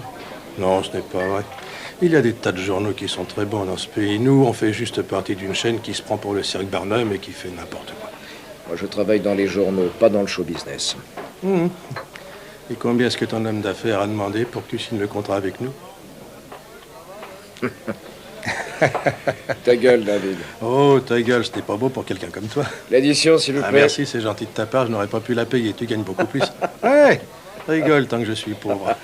Non, ce n'est pas vrai. Il y a des tas de journaux qui sont très bons dans ce pays. Nous, on fait juste partie d'une chaîne qui se prend pour le cirque Barnum et qui fait n'importe quoi. Moi, je travaille dans les journaux, pas dans le show business. Et combien est-ce que ton homme d'affaires a demandé pour que tu signes le contrat avec nous? Ta gueule, David. Oh, ta gueule, c'était pas beau pour quelqu'un comme toi. L'édition, s'il vous plaît. Merci, c'est gentil de ta part, je n'aurais pas pu la payer. Tu gagnes beaucoup plus. Ouais, rigole tant que je suis pauvre.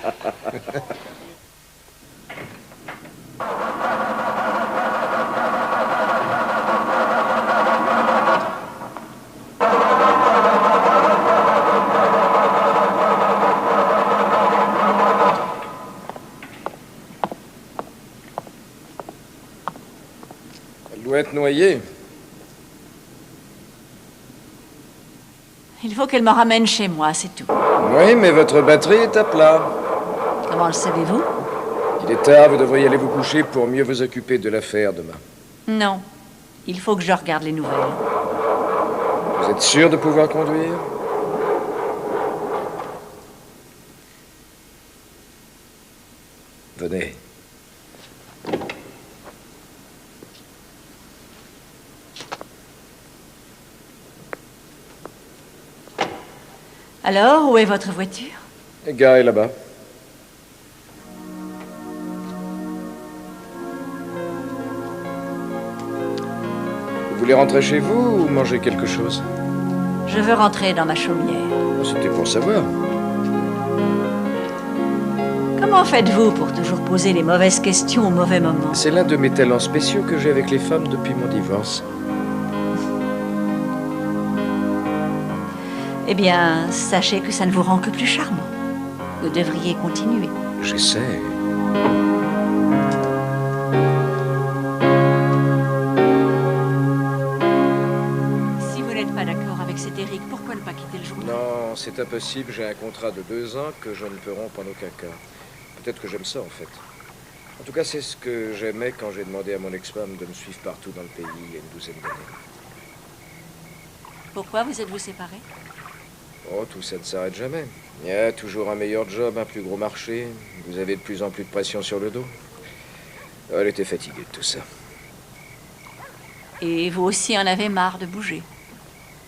Elle doit être noyée. Il faut qu'elle me ramène chez moi, c'est tout. Oui, mais votre batterie est à plat. Comment le savez-vous? Il est tard, vous devriez aller vous coucher pour mieux vous occuper de l'affaire demain. Non. Il faut que je regarde les nouvelles. Vous êtes sûr de pouvoir conduire? Venez. Alors, où est votre voiture? Garée là-bas. Vous voulez rentrer chez vous ou manger quelque chose? Je veux rentrer dans ma chaumière. C'était pour savoir. Comment faites-vous pour toujours poser les mauvaises questions au mauvais moment? C'est l'un de mes talents spéciaux que j'ai avec les femmes depuis mon divorce. Eh bien, sachez que ça ne vous rend que plus charmant. Vous devriez continuer. J'essaie. Si vous n'êtes pas d'accord avec cet Eric, pourquoi ne pas quitter le journal? Non, c'est impossible. J'ai un contrat de 2 ans que je ne peux rompre en aucun cas. Peut-être que j'aime ça, en fait. En tout cas, c'est ce que j'aimais quand j'ai demandé à mon ex-femme de me suivre partout dans le pays il y a une douzaine d'années. Pourquoi vous êtes-vous séparés? Oh, tout ça ne s'arrête jamais. Il y a toujours un meilleur job, un plus gros marché. Vous avez de plus en plus de pression sur le dos. Elle était fatiguée de tout ça. Et vous aussi en avez marre de bouger?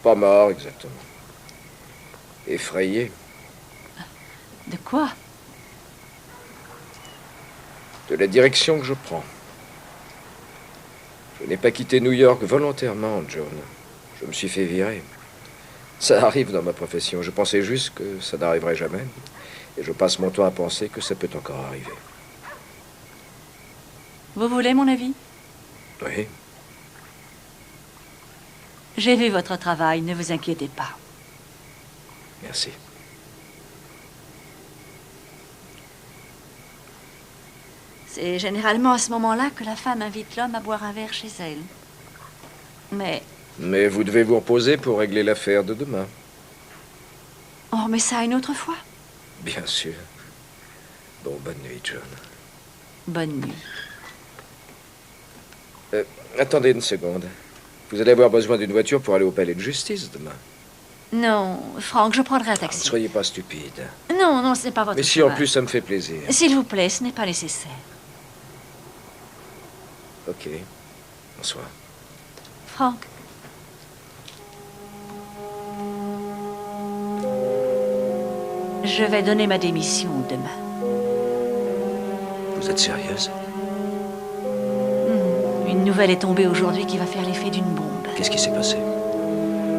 Pas mort, exactement. Effrayé. De quoi? De la direction que je prends. Je n'ai pas quitté New York volontairement, John. Je me suis fait virer. Ça arrive dans ma profession. Je pensais juste que ça n'arriverait jamais. Et je passe mon temps à penser que ça peut encore arriver. Vous voulez mon avis? Oui. J'ai vu votre travail, ne vous inquiétez pas. Merci. C'est généralement à ce moment-là que la femme invite l'homme à boire un verre chez elle. Mais vous devez vous reposer pour régler l'affaire de demain. On remet ça une autre fois? Bien sûr. Bon, bonne nuit, John. Bonne nuit. Attendez une seconde. Vous allez avoir besoin d'une voiture pour aller au palais de justice demain. Non, Franck, je prendrai un Ne taxi. soyez pas stupide. Non, non, ce n'est pas votre Mais si en chemin. plus ça me fait plaisir. S'il vous plaît, ce n'est pas nécessaire. Ok. Bonsoir. Franck. Je vais donner ma démission demain. Vous êtes sérieuse? Une nouvelle est tombée aujourd'hui qui va faire l'effet d'une bombe. Qu'est-ce qui s'est passé?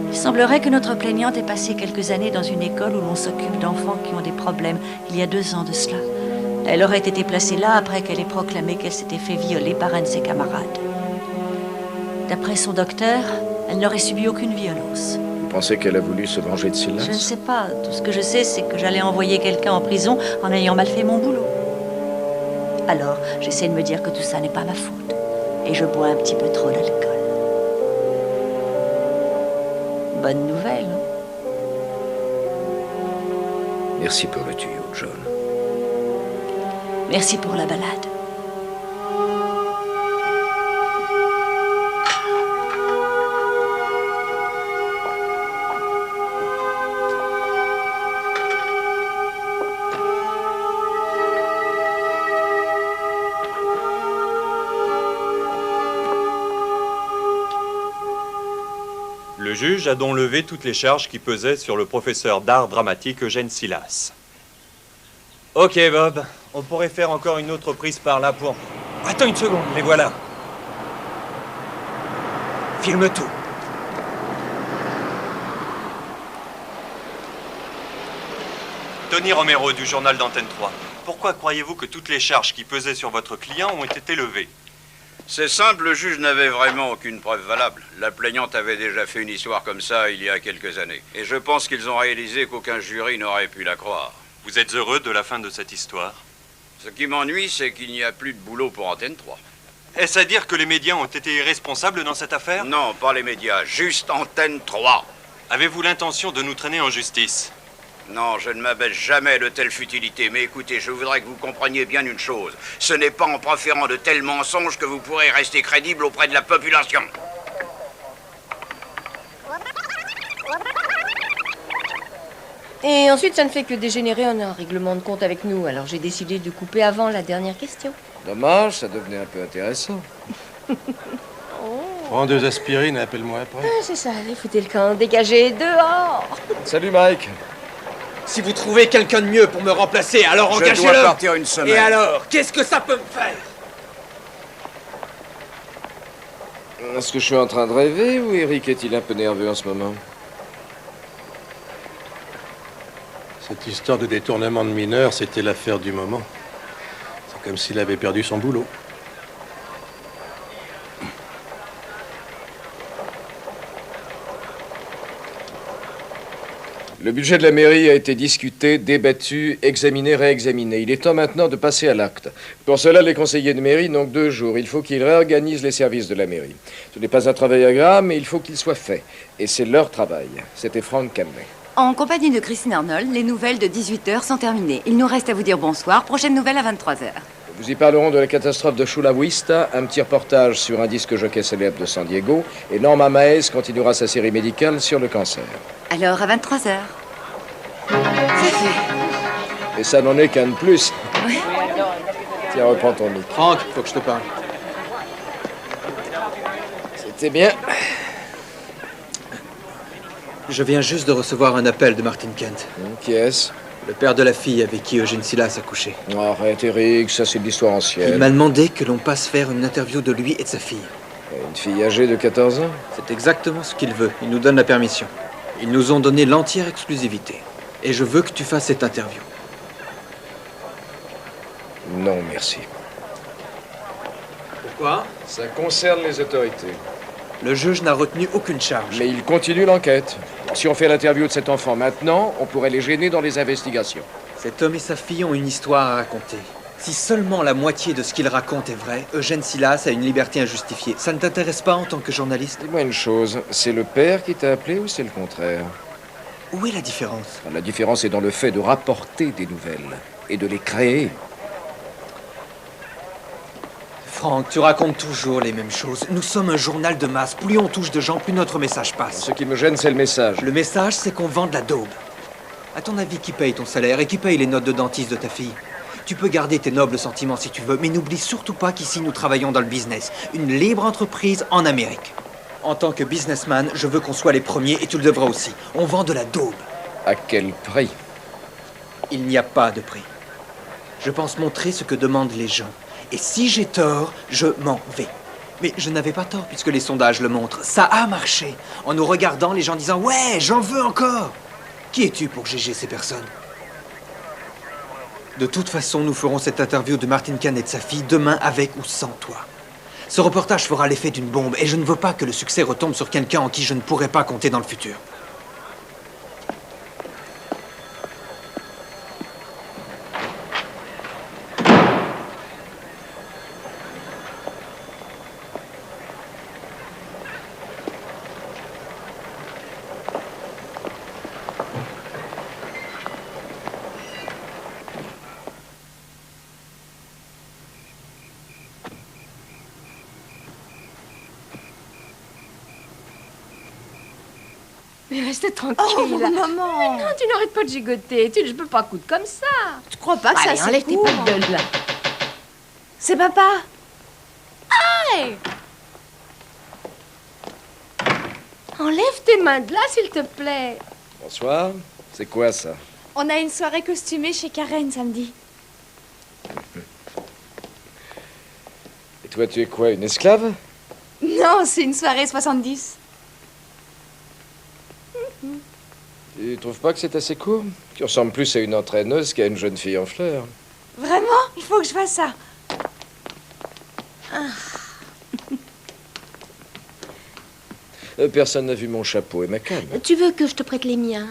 Il semblerait que notre plaignante ait passé quelques années dans une école où l'on s'occupe d'enfants qui ont des problèmes, il y a 2 ans de cela. Elle aurait été placée là après qu'elle ait proclamé qu'elle s'était fait violer par un de ses camarades. D'après son docteur, elle n'aurait subi aucune violence. Vous pensez qu'elle a voulu se venger de Silas? Je ne sais pas. Tout ce que je sais, c'est que j'allais envoyer quelqu'un en prison en ayant mal fait mon boulot. Alors, j'essaie de me dire que tout ça n'est pas ma faute. Et je bois un petit peu trop d'alcool. Bonne nouvelle. Merci pour le tuyau, John. Merci pour la balade. Le juge a donc levé toutes les charges qui pesaient sur le professeur d'art dramatique Eugène Silas. Ok, Bob, on pourrait faire encore une autre prise par là pour... Attends une seconde, les voilà. Filme tout. Tony Romero du journal d'Antenne 3. Pourquoi croyez-vous que toutes les charges qui pesaient sur votre client ont été levées? C'est simple, le juge n'avait vraiment aucune preuve valable. La plaignante avait déjà fait une histoire comme ça il y a quelques années. Et je pense qu'ils ont réalisé qu'aucun jury n'aurait pu la croire. Vous êtes heureux de la fin de cette histoire? Ce qui m'ennuie, c'est qu'il n'y a plus de boulot pour Antenne 3. Est-ce à dire que les médias ont été irresponsables dans cette affaire? Non, pas les médias, juste Antenne 3. Avez-vous l'intention de nous traîner en justice? Non, je ne m'abaisse jamais de telles futilités. Mais écoutez, je voudrais que vous compreniez bien une chose. Ce n'est pas en proférant de tels mensonges que vous pourrez rester crédible auprès de la population. Et ensuite, ça ne fait que dégénérer en un règlement de compte avec nous. Alors j'ai décidé de couper avant la dernière question. Dommage, ça devenait un peu intéressant. Prends 2 aspirines et appelle-moi après. Ah, c'est ça, allez, foutez le camp, dégagez, dehors. Salut, Mike. Si vous trouvez quelqu'un de mieux pour me remplacer, alors engagez-le. Je dois partir une semaine. Et alors, qu'est-ce que ça peut me faire? Est-ce que je suis en train de rêver ou Eric est-il un peu nerveux en ce moment? Cette histoire de détournement de mineurs, c'était l'affaire du moment. C'est comme s'il avait perdu son boulot. Le budget de la mairie a été discuté, débattu, examiné, réexaminé. Il est temps maintenant de passer à l'acte. Pour cela, les conseillers de mairie n'ont que 2 jours. Il faut qu'ils réorganisent les services de la mairie. Ce n'est pas un travail agréable, mais il faut qu'il soit fait. Et c'est leur travail. C'était Frank Canley. En compagnie de Christine Arnold, les nouvelles de 18h sont terminées. Il nous reste à vous dire bonsoir. Prochaine nouvelle à 23h. Nous y parlerons de la catastrophe de Chula Vista, un petit reportage sur un disque jockey célèbre de San Diego, et Norma Maes continuera sa série médicale sur le cancer. Alors, à 23h. C'est fait. Et ça n'en est qu'un de plus. Oui. Tiens, reprends ton mic. Franck, faut que je te parle. C'était bien. Je viens juste de recevoir un appel de Martin Kent. Qui est-ce? Le père de la fille avec qui Eugène Silas a couché. Arrête, Eric, ça c'est de l'histoire ancienne. Il m'a demandé que l'on passe faire une interview de lui et de sa fille. Une fille âgée de 14 ans? C'est exactement ce qu'il veut. Il nous donne la permission. Ils nous ont donné l'entière exclusivité. Et je veux que tu fasses cette interview. Non, merci. Pourquoi? Ça concerne les autorités. Le juge n'a retenu aucune charge. Mais il continue l'enquête. Si on fait l'interview de cet enfant maintenant, on pourrait les gêner dans les investigations. Cet homme et sa fille ont une histoire à raconter. Si seulement la moitié de ce qu'ils racontent est vrai, Eugène Silas a une liberté injustifiée. Ça ne t'intéresse pas en tant que journaliste? Dis-moi une chose, c'est le père qui t'a appelé ou c'est le contraire? Où est la différence? La différence est dans le fait de rapporter des nouvelles et de les créer. Franck, tu racontes toujours les mêmes choses. Nous sommes un journal de masse. Plus on touche de gens, plus notre message passe. Ce qui me gêne, c'est le message. Le message, c'est qu'on vend de la daube. À ton avis, qui paye ton salaire et qui paye les notes de dentiste de ta fille? Tu peux garder tes nobles sentiments si tu veux, mais n'oublie surtout pas qu'ici, nous travaillons dans le business. Une libre entreprise en Amérique. En tant que businessman, je veux qu'on soit les premiers et tu le devras aussi. On vend de la daube. À quel prix? Il n'y a pas de prix. Je pense montrer ce que demandent les gens. Et si j'ai tort, je m'en vais. Mais je n'avais pas tort puisque les sondages le montrent. Ça a marché. En nous regardant, les gens disant « Ouais, j'en veux encore !» Qui es-tu pour juger ces personnes? De toute façon, nous ferons cette interview de Martin Kent et de sa fille demain avec ou sans toi. Ce reportage fera l'effet d'une bombe et je ne veux pas que le succès retombe sur quelqu'un en qui je ne pourrai pas compter dans le futur. Mais reste tranquille. Oh, maman! Mais non, tu n'arrêtes pas de gigoter. Je peux pas coudre comme ça. Tu crois pas que Allez, ça enlève tes court? petites gueules, là. C'est papa! Hey! Enlève tes mains de là, s'il te plaît. Bonsoir. C'est quoi ça? On a une soirée costumée chez Karen samedi. Et toi, tu es quoi, une esclave? Non, c'est une soirée 70. Tu trouves pas que c'est assez court? Tu ressembles plus à une entraîneuse qu'à une jeune fille en fleurs. Vraiment? Il faut que je fasse ça. Personne n'a vu mon chapeau et ma canne. Tu veux que je te prête les miens?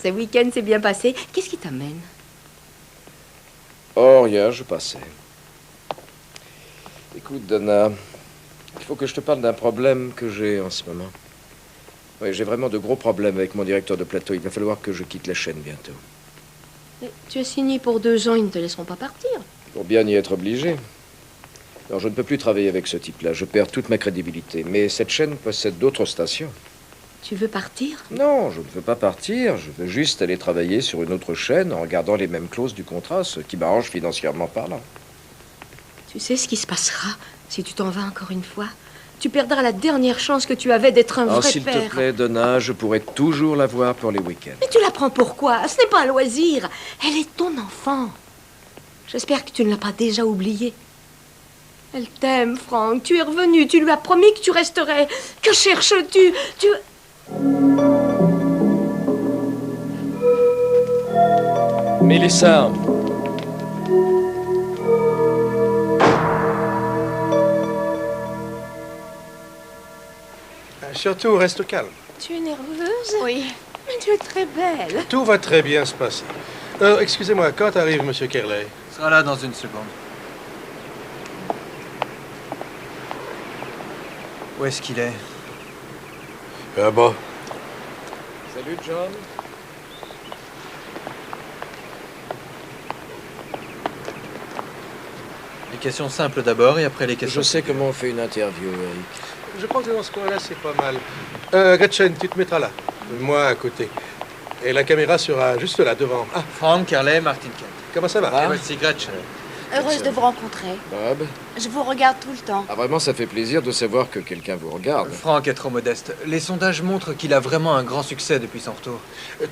Ce week-end s'est bien passé. Qu'est-ce qui t'amène? Oh, rien, je passais. Écoute, Donna, il faut que je te parle d'un problème que j'ai en ce moment. Oui, j'ai vraiment de gros problèmes avec mon directeur de plateau. Il va falloir que je quitte la chaîne bientôt. Mais tu as signé pour 2 ans, ils ne te laisseront pas partir. Pour bien y être obligé. Alors, je ne peux plus travailler avec ce type-là. Je perds toute ma crédibilité. Mais cette chaîne possède d'autres stations. Tu veux partir? Non, je ne veux pas partir. Je veux juste aller travailler sur une autre chaîne en gardant les mêmes clauses du contrat, ce qui m'arrange financièrement parlant. Tu sais ce qui se passera si tu t'en vas encore une fois? Tu perdras la dernière chance que tu avais d'être un Alors, vrai s'il père. te plaît, Donna, je pourrais toujours la voir pour les week-ends. Mais tu la prends pourquoi? Ce n'est pas un loisir. Elle est ton enfant. J'espère que tu ne l'as pas déjà oubliée. Elle t'aime, Franck. Tu es revenu. Tu lui as promis que tu resterais. Que cherches-tu? Mélissa. Surtout, reste calme. Tu es nerveuse? Oui. Mais tu es très belle. Tout va très bien se passer. Excusez-moi, quand arrive Monsieur Kerley? Il sera là dans une seconde. Où est-ce qu'il est? Ah bon. Salut, John. Les questions simples d'abord et après les questions... Je sais comment on fait une interview, Eric. Je crois que dans ce coin-là, c'est pas mal. Gretchen, tu te mettras là. Moi, à côté. Et la caméra sera juste là, devant. Ah, Frank, Kerley, Martin Kent. comment ça va? Et voici Gretchen. Heureuse de vous rencontrer. Bob. Je vous regarde tout le temps. Ah, vraiment, ça fait plaisir de savoir que quelqu'un vous regarde. Frank est trop modeste. Les sondages montrent qu'il a vraiment un grand succès depuis son retour.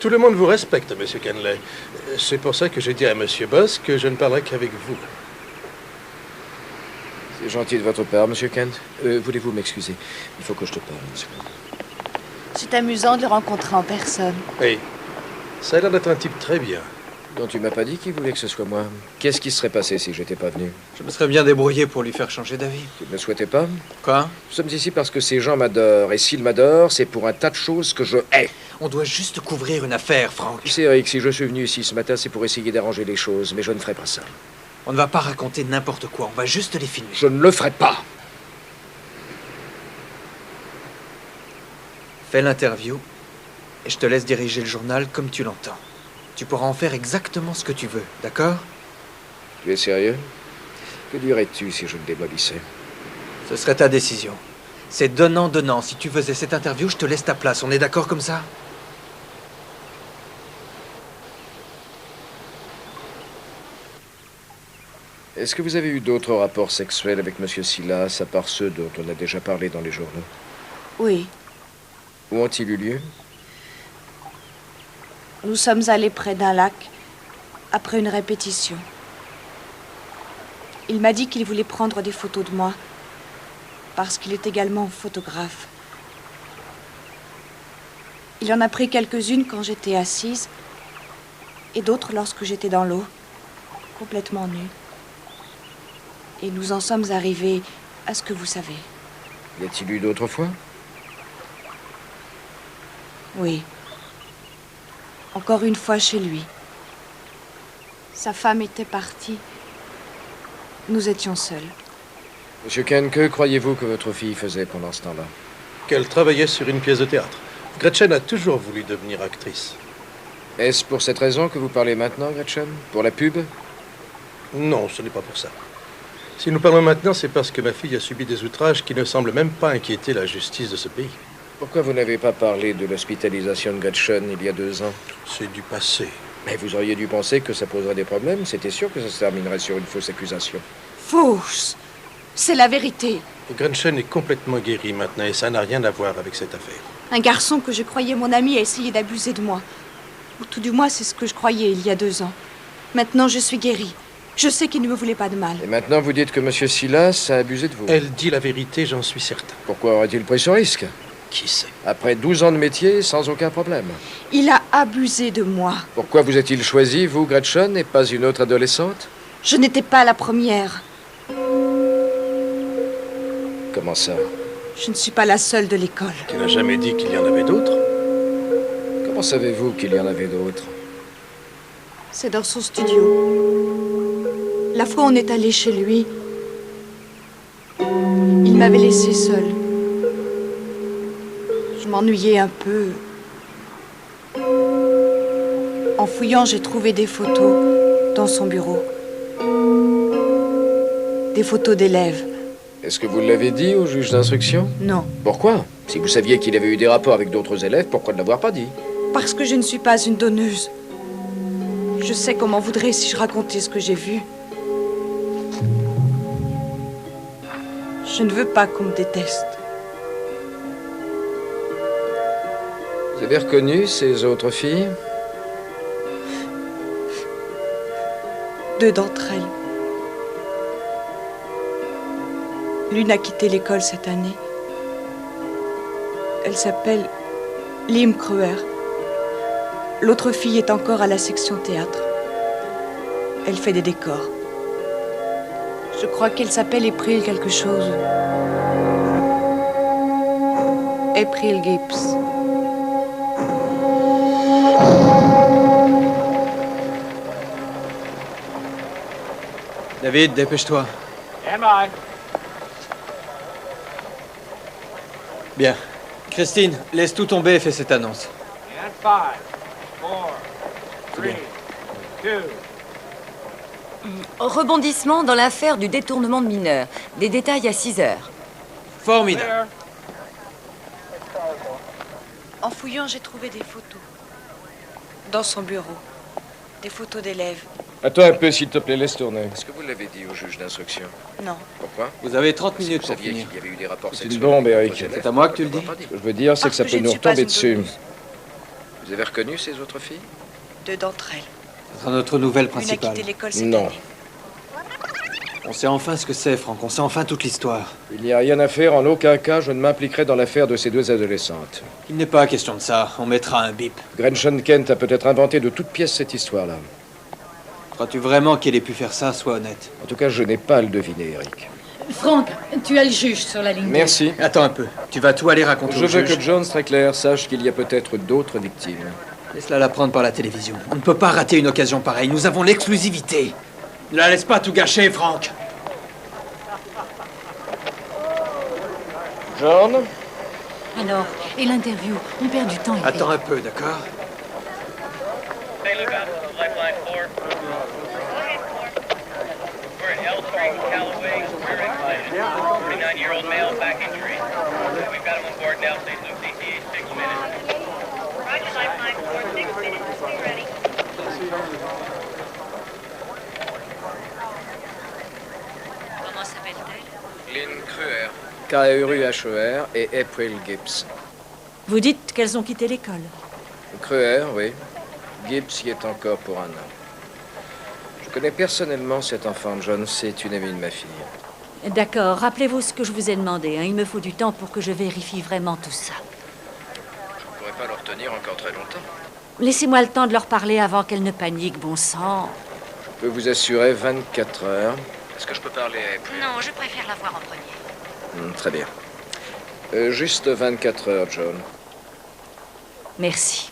Tout le monde vous respecte, Monsieur Kenley. C'est pour ça que j'ai dit à Monsieur Boss que je ne parlerai qu'avec vous. C'est gentil de votre part, Monsieur Kent. Voulez-vous m'excuser? Il faut que je te parle, monsieur. C'est amusant de le rencontrer en personne. Oui. Ça a l'air d'être un type très bien. Donc tu m'as pas dit qu'il voulait que ce soit moi. Qu'est-ce qui serait passé si j'étais pas venu? Je me serais bien débrouillé pour lui faire changer d'avis. Tu ne le souhaitais pas? Quoi? Nous sommes ici parce que ces gens m'adorent. Et s'ils m'adorent, c'est pour un tas de choses que je hais. On doit juste couvrir une affaire, Frank. Tu sais, Eric, si je suis venu ici ce matin, c'est pour essayer d'arranger les choses. Mais je ne ferai pas ça. On ne va pas raconter n'importe quoi. On va juste les filmer. Je ne le ferai pas. Fais l'interview et je te laisse diriger le journal comme tu l'entends. Tu pourras en faire exactement ce que tu veux, d'accord? Tu es sérieux? Que dirais-tu si je le démolissais? Ce serait ta décision. C'est donnant-donnant. Si tu faisais cette interview, je te laisse ta place. On est d'accord comme ça? Est-ce que vous avez eu d'autres rapports sexuels avec Monsieur Silas, à part ceux dont on a déjà parlé dans les journaux? Oui, Où ont-ils eu lieu? nous sommes allés près d'un lac après une répétition. Il m'a dit qu'il voulait prendre des photos de moi parce qu'il est également photographe. Il en a pris quelques-unes quand j'étais assise et d'autres lorsque j'étais dans l'eau, complètement nue. Et nous en sommes arrivés à ce que vous savez. Y a-t-il eu d'autres fois? Oui. Encore une fois chez lui. Sa femme était partie. Nous étions seuls. Monsieur Ken, que croyez-vous que votre fille faisait pendant ce temps-là? Qu'elle travaillait sur une pièce de théâtre. Gretchen a toujours voulu devenir actrice. Est-ce pour cette raison que vous parlez maintenant, Gretchen? Pour la pub? Non, ce n'est pas pour ça. Si nous parlons maintenant, c'est parce que ma fille a subi des outrages qui ne semblent même pas inquiéter la justice de ce pays. Pourquoi vous n'avez pas parlé de l'hospitalisation de Gretchen il y a 2 ans? C'est du passé. Mais vous auriez dû penser que ça poserait des problèmes. C'était sûr que ça se terminerait sur une fausse accusation. Fausse! C'est la vérité. Gretchen est complètement guérie maintenant et ça n'a rien à voir avec cette affaire. Un garçon que je croyais mon ami a essayé d'abuser de moi. Ou tout du moins, c'est ce que je croyais il y a 2 ans. Maintenant, je suis guérie. Je sais qu'il ne me voulait pas de mal. Et maintenant, vous dites que Monsieur Silas a abusé de vous. Elle dit la vérité, j'en suis certain. Pourquoi aurait-il pris ce risque? Qui sait? Après 12 ans de métier, sans aucun problème. Il a abusé de moi. Pourquoi vous a-t-il choisi, vous, Gretchen, et pas une autre adolescente? Je n'étais pas la première. Comment ça? Je ne suis pas la seule de l'école. Tu n'as jamais dit qu'il y en avait d'autres? Comment savez-vous qu'il y en avait d'autres? C'est dans son studio. La fois où on est allé chez lui, il m'avait laissée seule. Je m'ennuyais un peu. En fouillant, j'ai trouvé des photos dans son bureau. Des photos d'élèves. Est-ce que vous l'avez dit au juge d'instruction? Non, Pourquoi? Si vous saviez qu'il avait eu des rapports avec d'autres élèves, pourquoi ne l'avoir pas dit? parce que je ne suis pas une donneuse. Je sais qu'on m'en voudrait si je racontais ce que j'ai vu. Je ne veux pas qu'on me déteste. Vous avez reconnu ces autres filles? 2 d'entre elles. L'une a quitté l'école cette année. Elle s'appelle Lim Kruer. L'autre fille est encore à la section théâtre. Elle fait des décors. Je crois qu'elle s'appelle April quelque chose. April Gibbs. David, dépêche-toi. Bien. Christine, laisse tout tomber et fais cette annonce. Rebondissement dans l'affaire du détournement de mineurs. Des détails à 6 heures. Formidable. En fouillant, j'ai trouvé des photos. Dans son bureau. Des photos d'élèves. Attends un peu, s'il te plaît, laisse tourner. Est-ce que vous l'avez dit au juge d'instruction? Non. Pourquoi? Vous avez 30 minutes Vous pour saviez finir. qu'il y avait eu des rapports C'est sexuels. une bombe, Eric. C'est à moi que tu le dis. Ce que je veux dire, c'est que ça Parce peut je nous ne suis pas retomber une dessus. douloureuse. Vous avez reconnu ces autres filles? 2 d'entre elles. Ce sera notre nouvelle Une a principale. quitté l'école cette Non. année. On sait enfin ce que c'est, Franck. On sait enfin toute l'histoire. Il n'y a rien à faire. En aucun cas, je ne m'impliquerai dans l'affaire de ces 2 adolescentes. Il n'est pas question de ça. On mettra un bip. Gretchen Kent a peut-être inventé de toutes pièces cette histoire-là. Crois-tu vraiment qu'elle ait pu faire ça? Sois honnête. En tout cas, je n'ai pas à le deviner, Eric. Franck, tu as le juge sur la ligne. Merci. Attends un peu. Tu vas tout aller raconter Je au veux juge. que John Strickler sache qu'il y a peut-être d'autres victimes. Laisse-la l'apprendre par la télévision. On ne peut pas rater une occasion pareille. Nous avons l'exclusivité. Ne la laisse pas tout gâcher, Franck. John? Alors, et l'interview? On perd du temps. Attends un peu, d'accord? Comment s'appelle-t-elle? Lynn Kruer. K-R-U-H-E-R et April Gibbs. Vous dites qu'elles ont quitté l'école. Kruer, oui. Gibbs y est encore pour 1 an. Je connais personnellement cet enfant, John. C'est une amie de ma fille. D'accord, rappelez-vous ce que je vous ai demandé. Hein. Il me faut du temps pour que je vérifie vraiment tout ça. Je ne pourrais pas le retenir encore très longtemps. Laissez-moi le temps de leur parler avant qu'elles ne paniquent, bon sang. Je peux vous assurer 24 heures. Est-ce que je peux parler à April? Non, je préfère la voir en premier. Très bien. Juste 24 heures, John. Merci.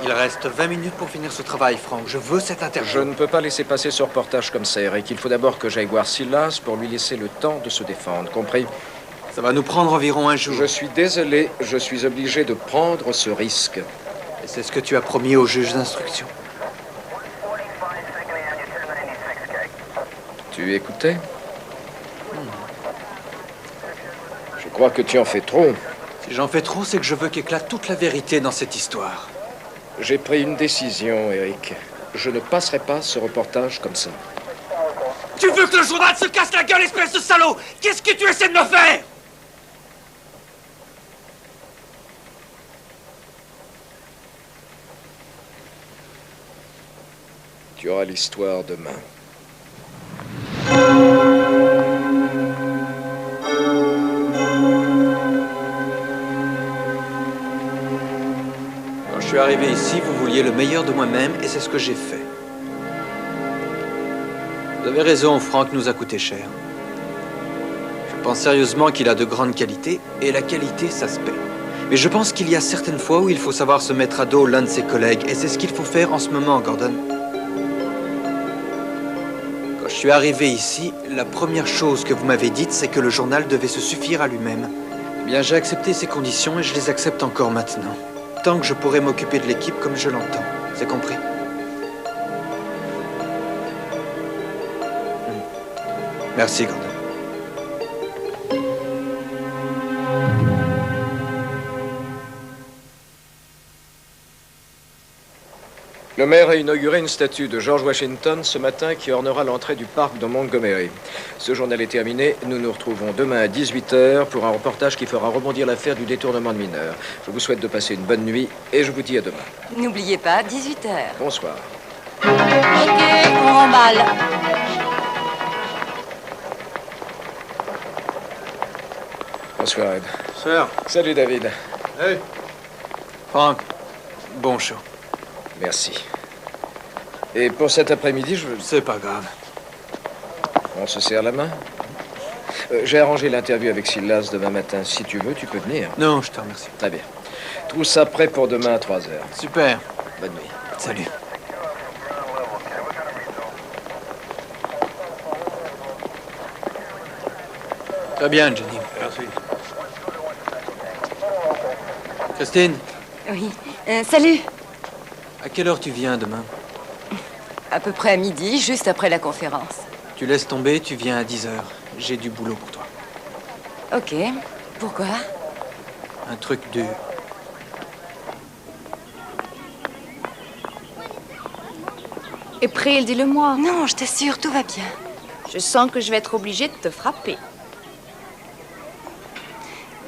Il reste 20 minutes pour finir ce travail, Franck. Je veux cette interview. Je ne peux pas laisser passer ce reportage comme ça, Eric. Il faut d'abord que j'aille voir Silas pour lui laisser le temps de se défendre, compris? Ça va nous prendre environ 1 jour. Je suis désolé, je suis obligé de prendre ce risque. Et c'est ce que tu as promis au juge d'instruction. Tu écoutais? Je crois que tu en fais trop. Si j'en fais trop, c'est que je veux qu'éclate toute la vérité dans cette histoire. J'ai pris une décision, Eric. Je ne passerai pas ce reportage comme ça. Tu veux que le journal se casse la gueule, espèce de salaud? Qu'est-ce que tu essaies de me faire? Tu auras l'histoire demain. Quand je suis arrivé ici, vous vouliez le meilleur de moi-même, et c'est ce que j'ai fait. Vous avez raison, Franck nous a coûté cher. Je pense sérieusement qu'il a de grandes qualités, et la qualité, ça se paie. Mais je pense qu'il y a certaines fois où il faut savoir se mettre à dos l'un de ses collègues, et c'est ce qu'il faut faire en ce moment, Gordon. Quand je suis arrivé ici, la première chose que vous m'avez dite, c'est que le journal devait se suffire à lui-même. Eh bien, j'ai accepté ces conditions, et je les accepte encore maintenant. Tant que je pourrai m'occuper de l'équipe comme je l'entends. C'est compris? Merci, Gordon. Le maire a inauguré une statue de George Washington ce matin qui ornera l'entrée du parc de Montgomery. Ce journal est terminé. Nous nous retrouvons demain à 18h pour un reportage qui fera rebondir l'affaire du détournement de mineurs. Je vous souhaite de passer une bonne nuit et je vous dis à demain. N'oubliez pas, 18 h. Bonsoir. Ok, on remballe. Bonsoir, Ed. Sœur. Salut, David. Hey. Franck, bon show. Merci. Et pour cet après-midi, je... C'est pas grave. On se serre la main. J'ai arrangé l'interview avec Silas demain matin. Si tu veux, tu peux venir. Non, je te remercie. Très bien. Tout ça prêt pour demain à 3 heures. Super. Bonne nuit. Salut. Très bien, Jenny. Merci. Christine, Oui. Salut. à quelle heure tu viens demain? À peu près à midi, juste après la conférence. Tu laisses tomber, tu viens à 10 heures. J'ai du boulot pour toi. Ok. Pourquoi? Un truc dur. April, dis-le-moi. Non, je t'assure, tout va bien. Je sens que je vais être obligée de te frapper.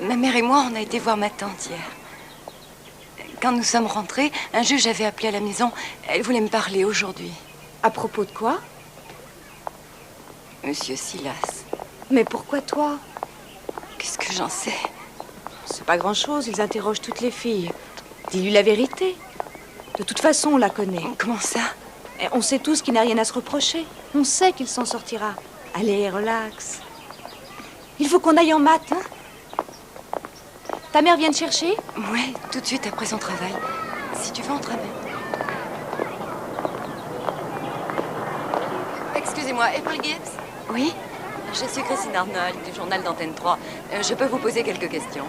Ma mère et moi, on a été voir ma tante hier. Quand nous sommes rentrés, un juge avait appelé à la maison. Elle voulait me parler aujourd'hui. À propos de quoi? Monsieur Silas. Mais pourquoi toi? Qu'est-ce que j'en sais? C'est pas grand-chose, ils interrogent toutes les filles. Dis-lui la vérité. De toute façon, on la connaît. Comment ça? Et on sait tous qu'il n'a rien à se reprocher. On sait qu'il s'en sortira. Allez, relax. Il faut qu'on aille en maths, hein? Ta mère vient te chercher? Oui, tout de suite après son travail. Si tu veux, entre même. Excusez-moi, April Gibbs? Oui? Je suis Christine Arnold, du journal d'Antenne 3. Je peux vous poser quelques questions?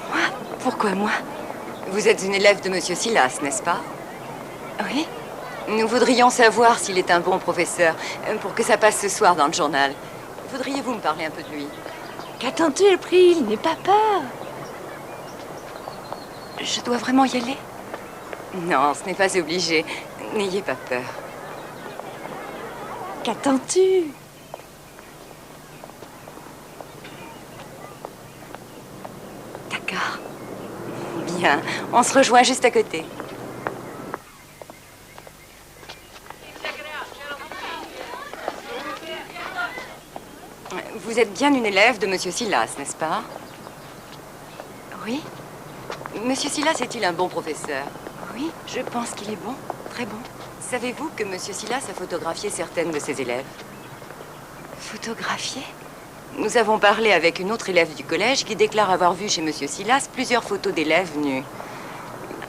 Moi? Pourquoi moi? Vous êtes une élève de Monsieur Silas, n'est-ce pas? Oui? Nous voudrions savoir s'il est un bon professeur, pour que ça passe ce soir dans le journal. Voudriez-vous me parler un peu de lui? Qu'attends-tu, April? N'aie pas peur. Je dois vraiment y aller? Non, ce n'est pas obligé. N'ayez pas peur. Qu'attends-tu? D'accord. Bien, on se rejoint juste à côté. Vous êtes bien une élève de Monsieur Silas, n'est-ce pas? Oui? Monsieur Silas est-il un bon professeur? Oui, je pense qu'il est bon, très bon. Savez-vous que Monsieur Silas a photographié certaines de ses élèves? Photographié? Nous avons parlé avec une autre élève du collège qui déclare avoir vu chez Monsieur Silas plusieurs photos d'élèves nus.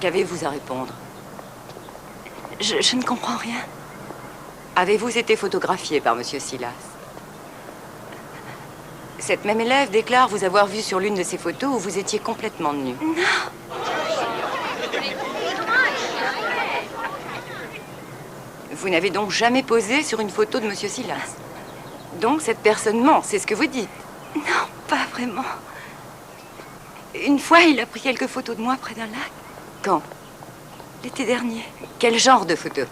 Qu'avez-vous à répondre? Je ne comprends rien. Avez-vous été photographié par Monsieur Silas? Cette même élève déclare vous avoir vu sur l'une de ces photos où vous étiez complètement nu. Non! Vous n'avez donc jamais posé sur une photo de Monsieur Silas? Donc cette personne ment, c'est ce que vous dites? Non, pas vraiment. Une fois, il a pris quelques photos de moi près d'un lac. Quand? L'été dernier. Quel genre de photos?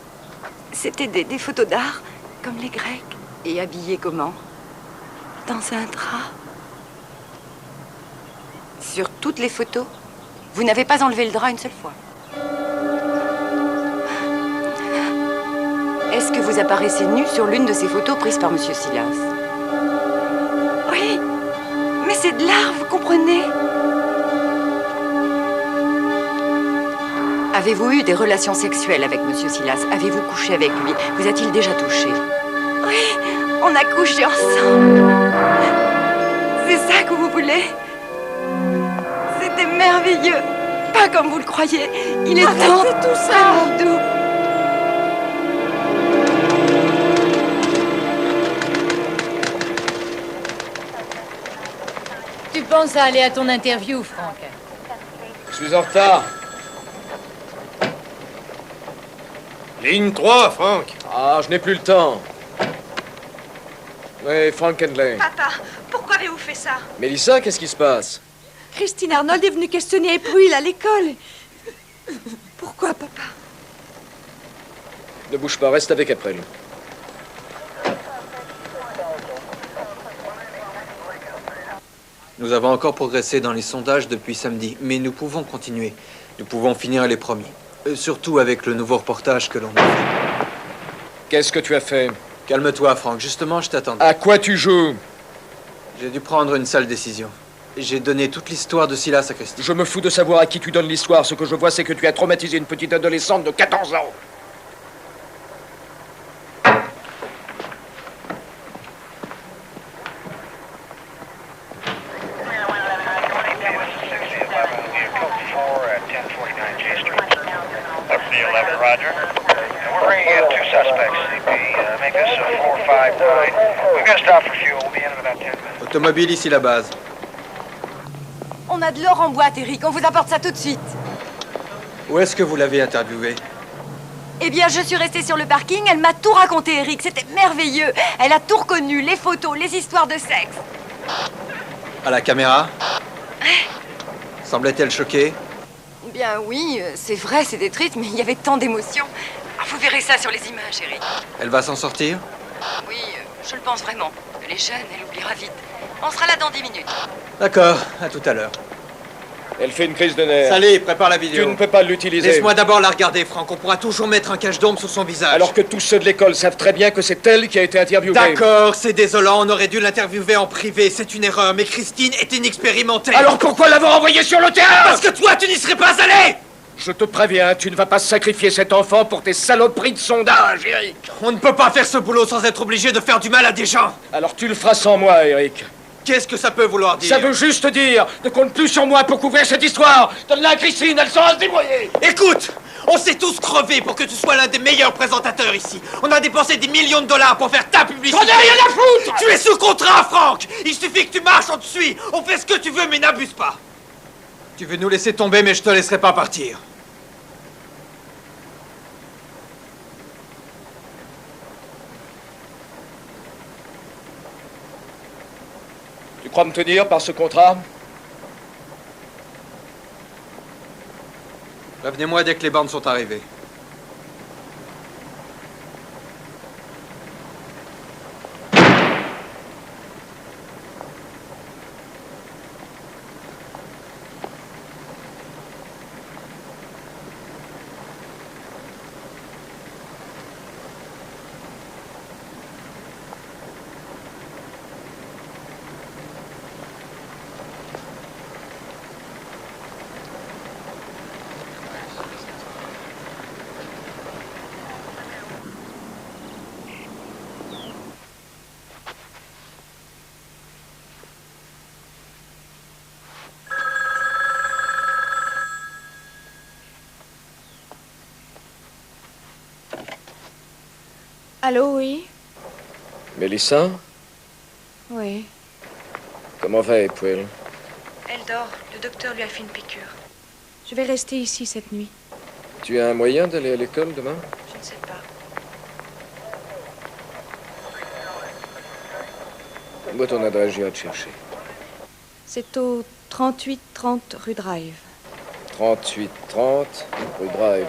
C'était des photos d'art, comme les Grecs. Et habillé comment? Dans un drap. Sur toutes les photos? Vous n'avez pas enlevé le drap une seule fois? Est-ce que vous apparaissez nu sur l'une de ces photos prises par Monsieur Silas? Oui, mais c'est de l'art, vous comprenez? Avez-vous eu des relations sexuelles avec Monsieur Silas? Avez-vous couché avec lui? Vous a-t-il déjà touché? Oui, on a couché ensemble. C'est ça que vous voulez? C'était merveilleux. Pas comme vous le croyez. Il est tout ça, doux. Tu penses à aller à ton interview, Franck? Je suis en retard. Ligne 3, Franck. Ah, je n'ai plus le temps. Oui, Frank Henley. Papa, pourquoi avez-vous fait ça? Mélissa, qu'est-ce qui se passe? Christine Arnold est venue questionner April à l'école. Pourquoi, papa? Ne bouge pas, reste avec April. Nous avons encore progressé dans les sondages depuis samedi, mais nous pouvons continuer. Nous pouvons finir les promis. Surtout avec le nouveau reportage que l'on a fait. Qu'est-ce que tu as fait? Calme-toi, Franck. Justement, je t'attendais. À quoi tu joues? J'ai dû prendre une sale décision. J'ai donné toute l'histoire de Silas à Christine. Je me fous de savoir à qui tu donnes l'histoire. Ce que je vois, c'est que tu as traumatisé une petite adolescente de 14 ans. J Street. That's the 11, Roger. And we're bringing in 2 suspects, CP. Make this a 459. We've got to stop for fuel. We'll be in about 10 minutes. Automobile ici la base. On a de l'or en boîte, Eric. On vous apporte ça tout de suite. Où est-ce que vous l'avez interviewée? Eh bien, je suis restée sur le parking. Elle m'a tout raconté, Eric. C'était merveilleux. Elle a tout reconnu. Les photos, les histoires de sexe. À la caméra? Semblait-elle choquée? Eh bien, oui. C'est vrai, c'était triste, mais il y avait tant d'émotions. Ah, vous verrez ça sur les images, Eric. Elle va s'en sortir? Oui, je le pense vraiment. Elle est jeune, elle oubliera vite. On sera là dans 10 minutes. D'accord, à tout à l'heure. Elle fait une crise de nerfs. Salé, prépare la vidéo. Tu ne peux pas l'utiliser. Laisse-moi d'abord la regarder, Franck. On pourra toujours mettre un cache d'ombre sur son visage. Alors que tous ceux de l'école savent très bien que c'est elle qui a été interviewée. D'accord, c'est désolant. On aurait dû l'interviewer en privé. C'est une erreur. Mais Christine est inexpérimentée. Alors pourquoi l'avoir envoyée sur le terrain? Parce que toi, tu n'y serais pas allé! Je te préviens, tu ne vas pas sacrifier cet enfant pour tes saloperies de sondage, Eric. On ne peut pas faire ce boulot sans être obligé de faire du mal à des gens. Alors tu le feras sans moi, Eric. Qu'est-ce que ça peut vouloir dire? Ça veut juste dire, ne compte plus sur moi pour couvrir cette histoire. Donne-la à Christine, elle saura se débrouiller. Écoute, on s'est tous crevés pour que tu sois l'un des meilleurs présentateurs ici. On a dépensé des millions de dollars pour faire ta publicité. J'en ai rien à foutre! Tu es sous contrat, Franck. Il suffit que tu marches, on te suit. On fait ce que tu veux, mais n'abuse pas. Tu veux nous laisser tomber, mais je te laisserai pas partir. Tu crois me tenir par ce contrat? Prévenez-moi dès que les bandes sont arrivées. Allô, oui? Mélissa? Oui. Comment va April? Elle dort. Le docteur lui a fait une piqûre. Je vais rester ici cette nuit. Tu as un moyen d'aller à l'école demain? Je ne sais pas. Donne-moi ton adresse, j'irai te chercher. C'est au 3830 rue Drive. 3830 rue Drive.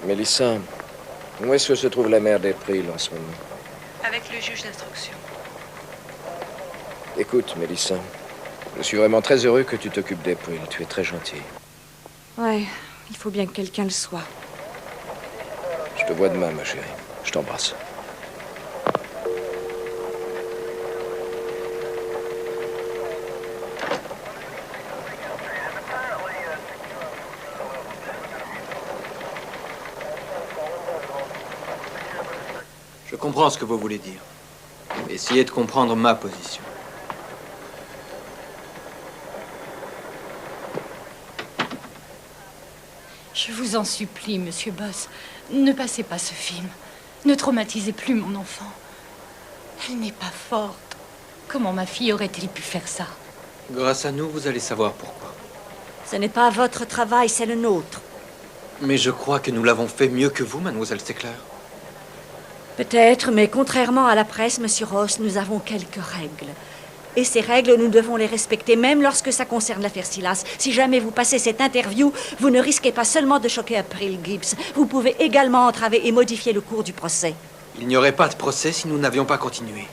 Mélissa, où est-ce que se trouve la mère d'April en ce moment? Avec le juge d'instruction. Écoute, Mélissa, je suis vraiment très heureux que tu t'occupes d'April. Tu es très gentille. Ouais, il faut bien que quelqu'un le soit. Je te vois demain, ma chérie. Je t'embrasse. Je comprends ce que vous voulez dire. Essayez de comprendre ma position. Je vous en supplie, monsieur Boss, ne passez pas ce film. Ne traumatisez plus mon enfant. Elle n'est pas forte. Comment ma fille aurait-elle pu faire ça? Grâce à nous, vous allez savoir pourquoi. Ce n'est pas votre travail, c'est le nôtre. Mais je crois que nous l'avons fait mieux que vous, mademoiselle Steckler. Peut-être, mais contrairement à la presse, monsieur Ross, nous avons quelques règles. Et ces règles, nous devons les respecter, même lorsque ça concerne l'affaire Silas. Si jamais vous passez cette interview, vous ne risquez pas seulement de choquer April Gibbs. Vous pouvez également entraver et modifier le cours du procès. Il n'y aurait pas de procès si nous n'avions pas continué.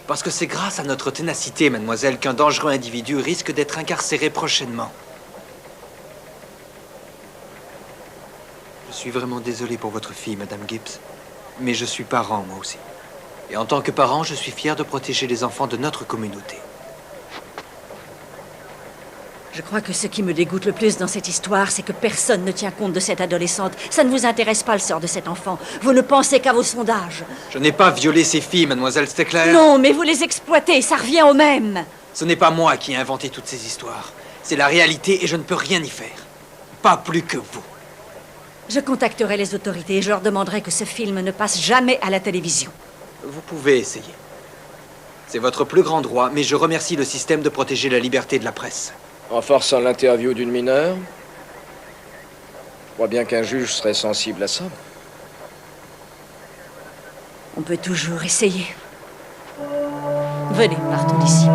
Parce que c'est grâce à notre ténacité, mademoiselle, qu'un dangereux individu risque d'être incarcéré prochainement. Je suis vraiment désolé pour votre fille, madame Gibbs. Mais je suis parent, moi aussi. Et en tant que parent, je suis fier de protéger les enfants de notre communauté. Je crois que ce qui me dégoûte le plus dans cette histoire, c'est que personne ne tient compte de cette adolescente. Ça ne vous intéresse pas le sort de cet enfant. Vous ne pensez qu'à vos sondages. Je n'ai pas violé ces filles, mademoiselle Steckler. Non, mais vous les exploitez, ça revient au même. Ce n'est pas moi qui ai inventé toutes ces histoires. C'est la réalité et je ne peux rien y faire. Pas plus que vous. Je contacterai les autorités et je leur demanderai que ce film ne passe jamais à la télévision. Vous pouvez essayer. C'est votre plus grand droit, mais je remercie le système de protéger la liberté de la presse. En forçant l'interview d'une mineure, je crois bien qu'un juge serait sensible à ça. On peut toujours essayer. Venez, partons d'ici.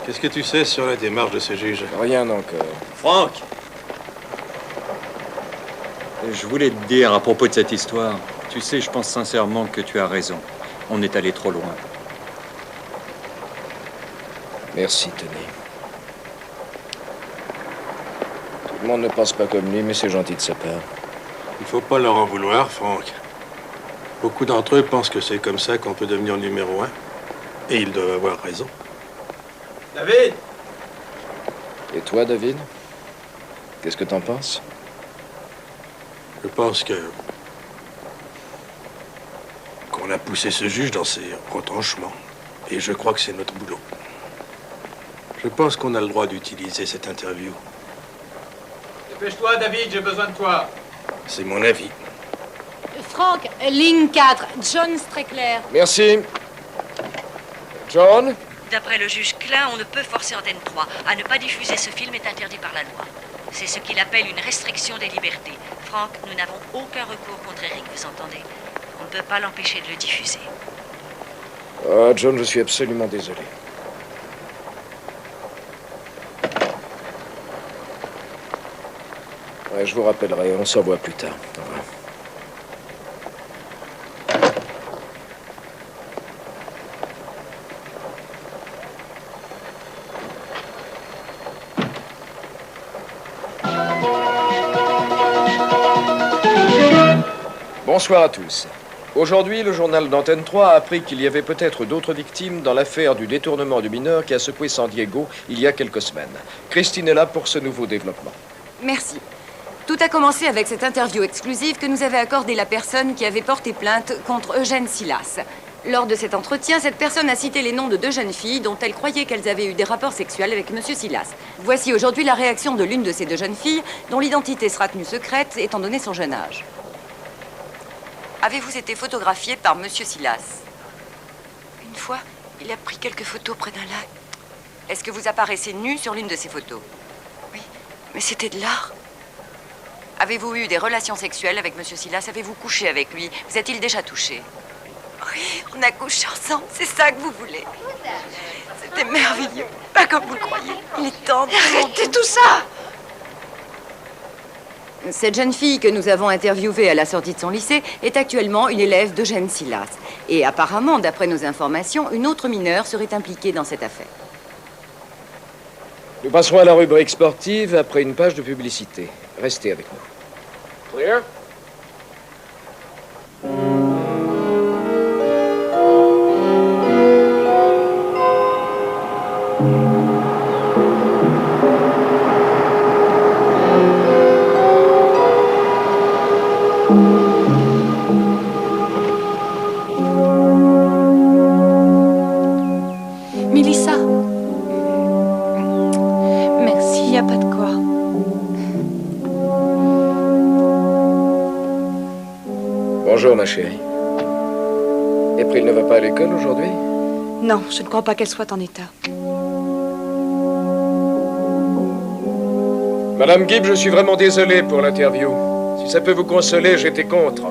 Qu'est-ce que tu sais sur la démarche de ce juge? Rien encore. Franck! Je voulais te dire à propos de cette histoire, tu sais, je pense sincèrement que tu as raison. On est allé trop loin. Merci, Tony. Tout le monde ne pense pas comme lui, mais c'est gentil de sa part. Il faut pas leur en vouloir, Franck. Beaucoup d'entre eux pensent que c'est comme ça qu'on peut devenir numéro 1. Et ils doivent avoir raison. David! Et toi, David? Qu'est-ce que t'en penses? Je pense qu'on a poussé ce juge dans ses retranchements. Et je crois que c'est notre boulot. Je pense qu'on a le droit d'utiliser cette interview. Dépêche-toi, David, j'ai besoin de toi. C'est mon avis. Franck, ligne 4, John Streckler. Merci. John? D'après le juge Klein, on ne peut forcer Antenne 3. À ne pas diffuser ce film est interdit par la loi. C'est ce qu'il appelle une restriction des libertés. Franck, nous n'avons aucun recours contre Eric, vous entendez? On ne peut pas l'empêcher de le diffuser. Ah, John, je suis absolument désolé. Ouais, je vous rappellerai, on se revoit plus tard. Au revoir. Bonsoir à tous. Aujourd'hui, le journal d'Antenne 3 a appris qu'il y avait peut-être d'autres victimes dans l'affaire du détournement du mineur qui a secoué San Diego il y a quelques semaines. Christine est là pour ce nouveau développement. Merci. Tout a commencé avec cette interview exclusive que nous avait accordée la personne qui avait porté plainte contre Eugène Silas. Lors de cet entretien, cette personne a cité les noms de 2 jeunes filles dont elle croyait qu'elles avaient eu des rapports sexuels avec Monsieur Silas. Voici aujourd'hui la réaction de l'une de ces 2 jeunes filles, dont l'identité sera tenue secrète étant donné son jeune âge. Avez-vous été photographié par Monsieur Silas? Une fois, il a pris quelques photos près d'un lac. Est-ce que vous apparaissez nu sur l'une de ces photos? Oui, mais c'était de l'art. Avez-vous eu des relations sexuelles avec Monsieur Silas? Avez-vous couché avec lui? Vous a-t-il déjà touché? Oui, on a couché ensemble, c'est ça que vous voulez. C'était merveilleux, pas comme vous le croyez. Il est tendre. Arrêtez tout ça! Cette jeune fille que nous avons interviewée à la sortie de son lycée est actuellement une élève d'Eugène Silas. Et apparemment, d'après nos informations, une autre mineure serait impliquée dans cette affaire. Nous passerons à la rubrique sportive après une page de publicité. Restez avec nous. Clear? Mélissa. Merci, y a pas de quoi. Bonjour, ma chérie. April ne va pas à l'école aujourd'hui? Non, je ne crois pas qu'elle soit en état. Madame Gibb, je suis vraiment désolé pour l'interview. Si ça peut vous consoler, j'étais contre.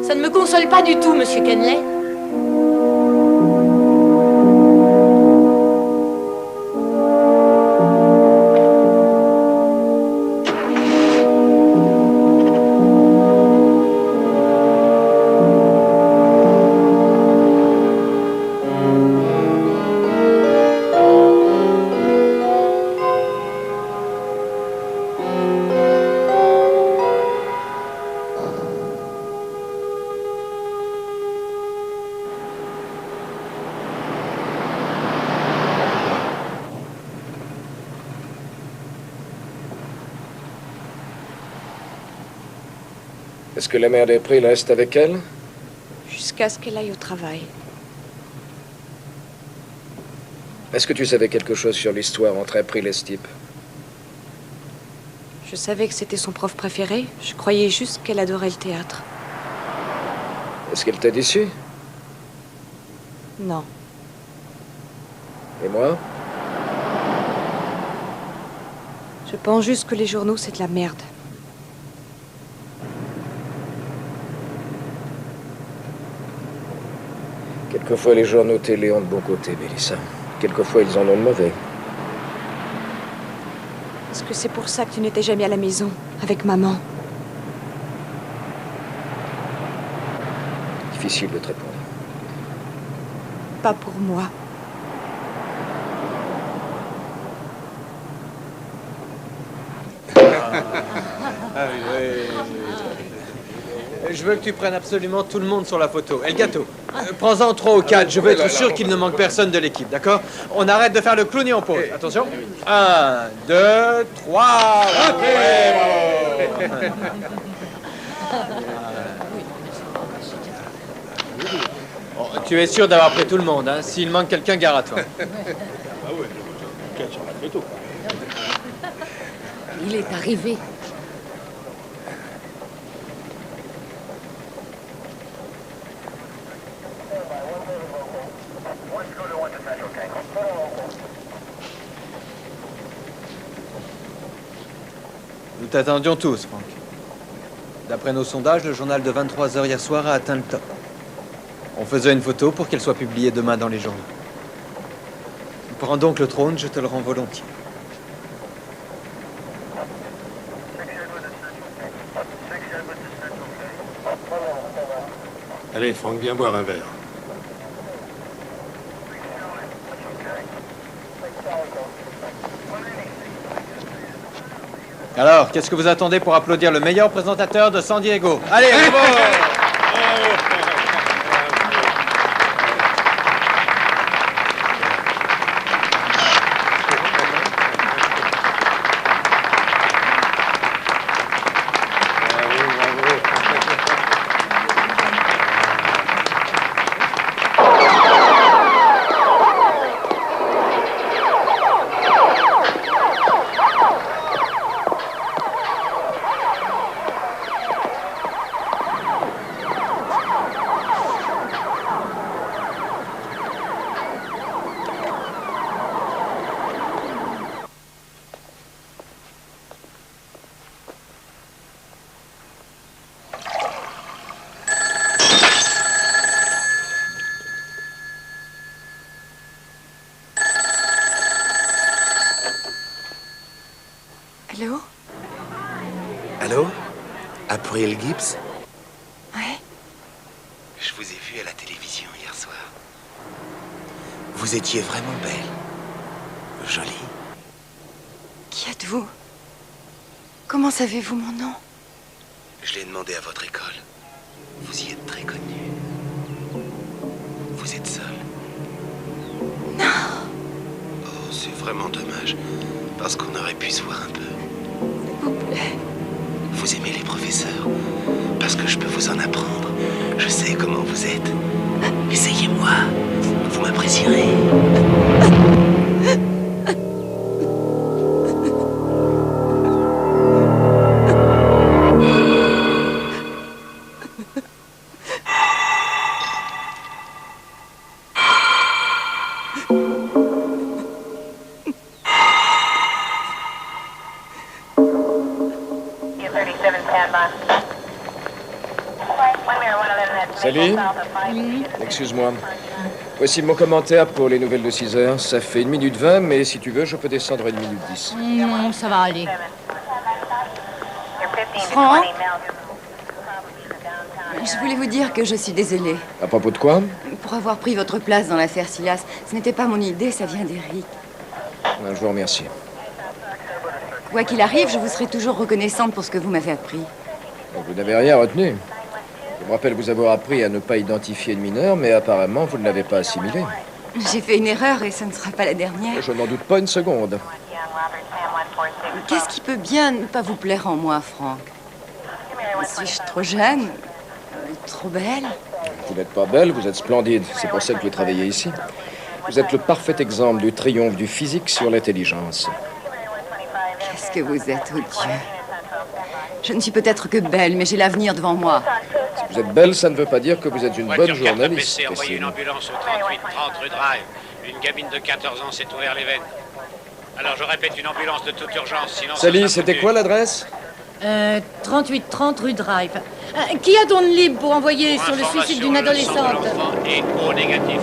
Ça ne me console pas du tout, Monsieur Kenley. Est-ce que la mère d'April reste avec elle? Jusqu'à ce qu'elle aille au travail. Est-ce que tu savais quelque chose sur l'histoire entre April et Stipe? Je savais que c'était son prof préféré. Je croyais juste qu'elle adorait le théâtre. Est-ce qu'elle t'a déçu? Non. Et moi? Je pense juste que les journaux, c'est de la merde. Quelquefois, les journaux télé ont de bons côtés, Mélissa. Quelquefois, ils en ont de mauvais. Est-ce que c'est pour ça que tu n'étais jamais à la maison, avec maman? Difficile de te répondre. Pas pour moi. Ah oui. Je veux que tu prennes absolument tout le monde sur la photo. Et le gâteau. Prends-en 3 ou 4. Je veux être sûr qu'il ne manque personne de l'équipe, d'accord? On arrête de faire le clown et on pose. Attention. 1, 2, 3. Ok, bravo. Bon, tu es sûr d'avoir pris tout le monde, hein? S'il manque quelqu'un, gare à toi. Ah ouais, quelqu'un sur la photo. Il est arrivé. Nous t'attendions tous, Franck. D'après nos sondages, le journal de 23 heures hier soir a atteint le top. On faisait une photo pour qu'elle soit publiée demain dans les journaux. Prends donc le trône, je te le rends volontiers. Allez, Franck, viens boire un verre. Alors, qu'est-ce que vous attendez pour applaudir le meilleur présentateur de San Diego? Allez, bravo! Allô? Allô? April Gibbs? Ouais? Je vous ai vu à la télévision hier soir. Vous étiez vraiment belle. Jolie. Qui êtes-vous? Comment savez-vous mon nom? Je l'ai demandé à votre école. Vous y êtes très connue. Vous êtes seule. Non! Oh, c'est vraiment dommage. Parce qu'on aurait pu se voir un peu. S'il vous plaît. Vous aimez les professeurs? Parce que je peux vous en apprendre. Je sais comment vous êtes. Essayez-moi. Vous m'apprécierez. Salut. Excuse-moi. Voici mon commentaire pour les nouvelles de 6 heures. Ça fait 1 minute 20, mais si tu veux, je peux descendre à 1 minute 10. Non, ça va aller. Franck? Je voulais vous dire que je suis désolée. À propos de quoi? Pour avoir pris votre place dans l'affaire Silas. Ce n'était pas mon idée, ça vient d'Eric. Je vous remercie. Quoi qu'il arrive, je vous serai toujours reconnaissante pour ce que vous m'avez appris. Vous n'avez rien retenu. Je me rappelle vous avoir appris à ne pas identifier de mineur, mais apparemment, vous ne l'avez pas assimilé. J'ai fait une erreur et ce ne sera pas la dernière. Je n'en doute pas une seconde. Qu'est-ce qui peut bien ne pas vous plaire en moi, Franck? Suis-je trop jeune? Trop belle? Vous n'êtes pas belle, vous êtes splendide. C'est pour ça que vous travaillez ici. Vous êtes le parfait exemple du triomphe du physique sur l'intelligence. Qu'est-ce que vous êtes, oh Dieu? Je ne suis peut-être que belle, mais j'ai l'avenir devant moi. Si vous êtes belle, ça ne veut pas dire que vous êtes une bonne journaliste, envoyez Christine. une ambulance au 3830 rue Drive. Une gamine de 14 ans s'est ouvert les veines. Alors je répète, une ambulance de toute urgence, sinon... Sally, c'était quoi l'adresse? 3830 rue Drive. Qui a donné libre pour envoyer sur le suicide d'une adolescente? Et O négatif.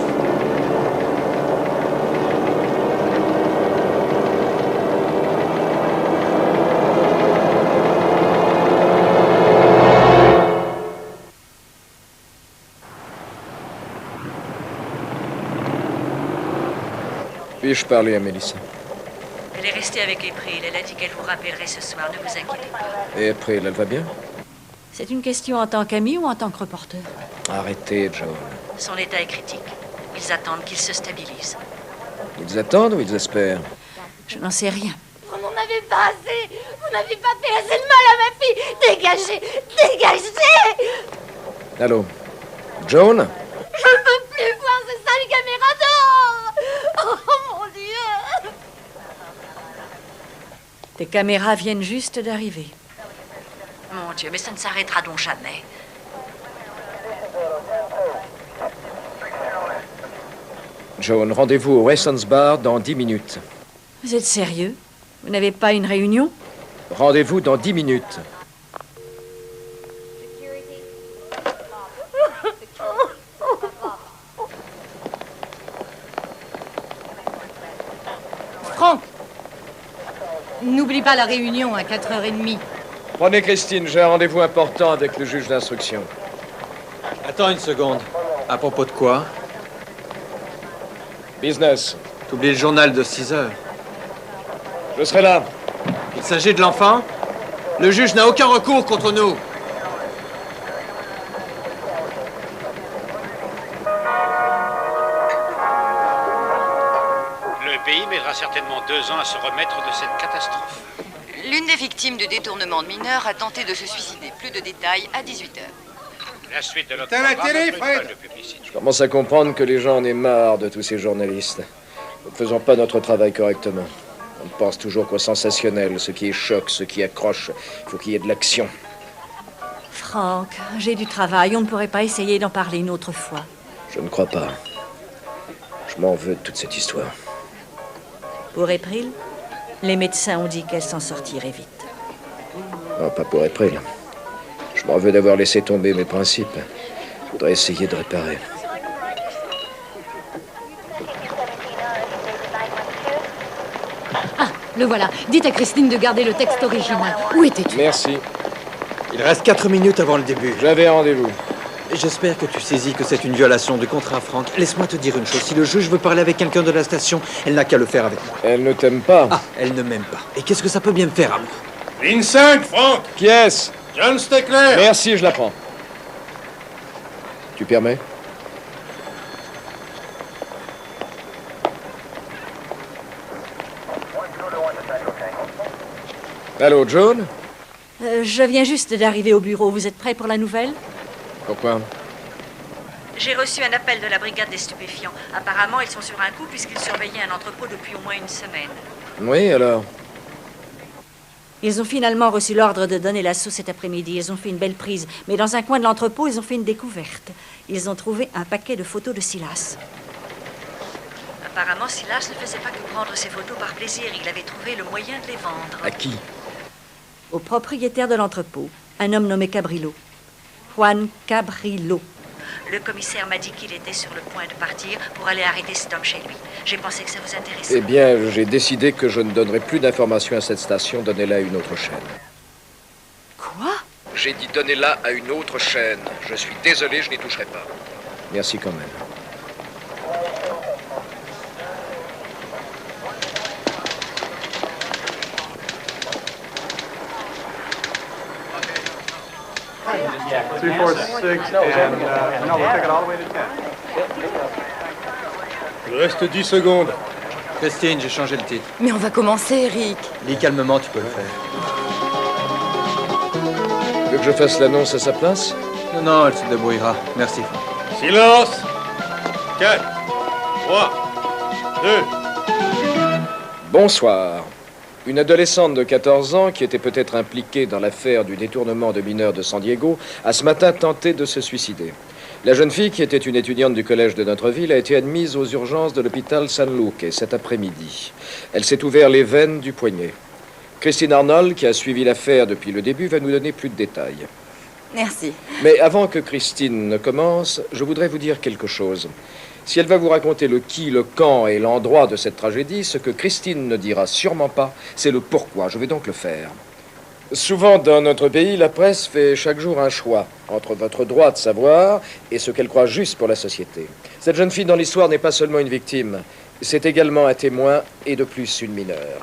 Puis-je parler à Mélissa? Elle est restée avec April. Elle a dit qu'elle vous rappellerait ce soir. Ne vous inquiétez pas. Et April, elle va bien? C'est une question en tant qu'ami ou en tant que reporter? Arrêtez, Joan. Son état est critique. Ils attendent qu'il se stabilise. Ils attendent ou ils espèrent? Je n'en sais rien. Vous n'en avez pas assez. Vous n'avez pas fait assez de mal à ma fille. Dégagez, dégagez. Allô? Joan? Je ne veux plus voir ces sales caméras dehors. Oh mon Dieu. Tes caméras viennent juste d'arriver. Mon Dieu, mais ça ne s'arrêtera donc jamais. Joan, rendez-vous au Wessons Bar dans 10 minutes. Vous êtes sérieux? Vous n'avez pas une réunion? Rendez-vous dans 10 minutes. Franck, n'oublie pas la réunion à 4h30. Prenez Christine, j'ai un rendez-vous important avec le juge d'instruction. Attends une seconde. À propos de quoi? Business. T'oublies le journal de 6 heures. Je serai là. Il s'agit de l'enfant? Le juge n'a aucun recours contre nous. Le pays mettra certainement 2 ans à se remettre de cette catastrophe. L'une des victimes du détournement de mineurs a tenté de se suicider. Plus de détails à 18h. La suite de notre T'as la programme télé, après une Fred? page de publicité. Je commence à comprendre que les gens en aient marre de tous ces journalistes. Nous ne faisons pas notre travail correctement. On ne pense toujours qu'au sensationnel, ce qui est choc, ce qui accroche. Il faut qu'il y ait de l'action. Franck, j'ai du travail. On ne pourrait pas essayer d'en parler une autre fois. Je ne crois pas. Je m'en veux de toute cette histoire. Pour April, les médecins ont dit qu'elle s'en sortirait vite. Non, pas pour April. Je m'en veux d'avoir laissé tomber mes principes. Je voudrais essayer de réparer. Ah, le voilà. Dites à Christine de garder le texte original. Où étais-tu? Merci. Il reste 4 minutes avant le début. J'avais rendez-vous. J'espère que tu saisis que c'est une violation du contrat, Franck. Laisse-moi te dire une chose. Si le juge veut parler avec quelqu'un de la station, elle n'a qu'à le faire avec moi. Elle ne t'aime pas. Ah, elle ne m'aime pas. Et qu'est-ce que ça peut bien me faire à moi? Ligne 5, Franck. Qui est-ce? John Steckler. Merci, je la prends. Tu permets? Allô, John? Je viens juste d'arriver au bureau. Vous êtes prêt pour la nouvelle? Pourquoi? J'ai reçu un appel de la brigade des stupéfiants. Apparemment, ils sont sur un coup puisqu'ils surveillaient un entrepôt depuis au moins une semaine. Oui, alors? Ils ont finalement reçu l'ordre de donner l'assaut cet après-midi. Ils ont fait une belle prise. Mais dans un coin de l'entrepôt, ils ont fait une découverte. Ils ont trouvé un paquet de photos de Silas. Apparemment, Silas ne faisait pas que prendre ces photos par plaisir. Il avait trouvé le moyen de les vendre. À qui? Au propriétaire de l'entrepôt, un homme nommé Cabrillo. Juan Cabrillo. Le commissaire m'a dit qu'il était sur le point de partir pour aller arrêter cet homme chez lui. J'ai pensé que ça vous intéressait. Eh bien, j'ai décidé que je ne donnerai plus d'informations à cette station. Donnez-la à une autre chaîne. Quoi? J'ai dit donnez-la à une autre chaîne. Je suis désolé, je n'y toucherai pas. Merci quand même. Il reste 10 secondes. Christine, j'ai changé le titre. Mais on va commencer, Eric. Lis calmement, tu peux le faire. veux que je fasse l'annonce à sa place? Non, non, elle se débrouillera. Merci, Franck. Silence! 4, 3, 2... Bonsoir. Une adolescente de 14 ans, qui était peut-être impliquée dans l'affaire du détournement de mineurs de San Diego, a ce matin tenté de se suicider. La jeune fille, qui était une étudiante du collège de notre ville, a été admise aux urgences de l'hôpital San Luque cet après-midi. Elle s'est ouvert les veines du poignet. Christine Arnold, qui a suivi l'affaire depuis le début, va nous donner plus de détails. Merci. Mais avant que Christine ne commence, je voudrais vous dire quelque chose. Si elle va vous raconter le qui, le quand et l'endroit de cette tragédie, ce que Christine ne dira sûrement pas, c'est le pourquoi. Je vais donc le faire. Souvent, dans notre pays, la presse fait chaque jour un choix entre votre droit de savoir et ce qu'elle croit juste pour la société. Cette jeune fille dans l'histoire n'est pas seulement une victime, c'est également un témoin et de plus une mineure.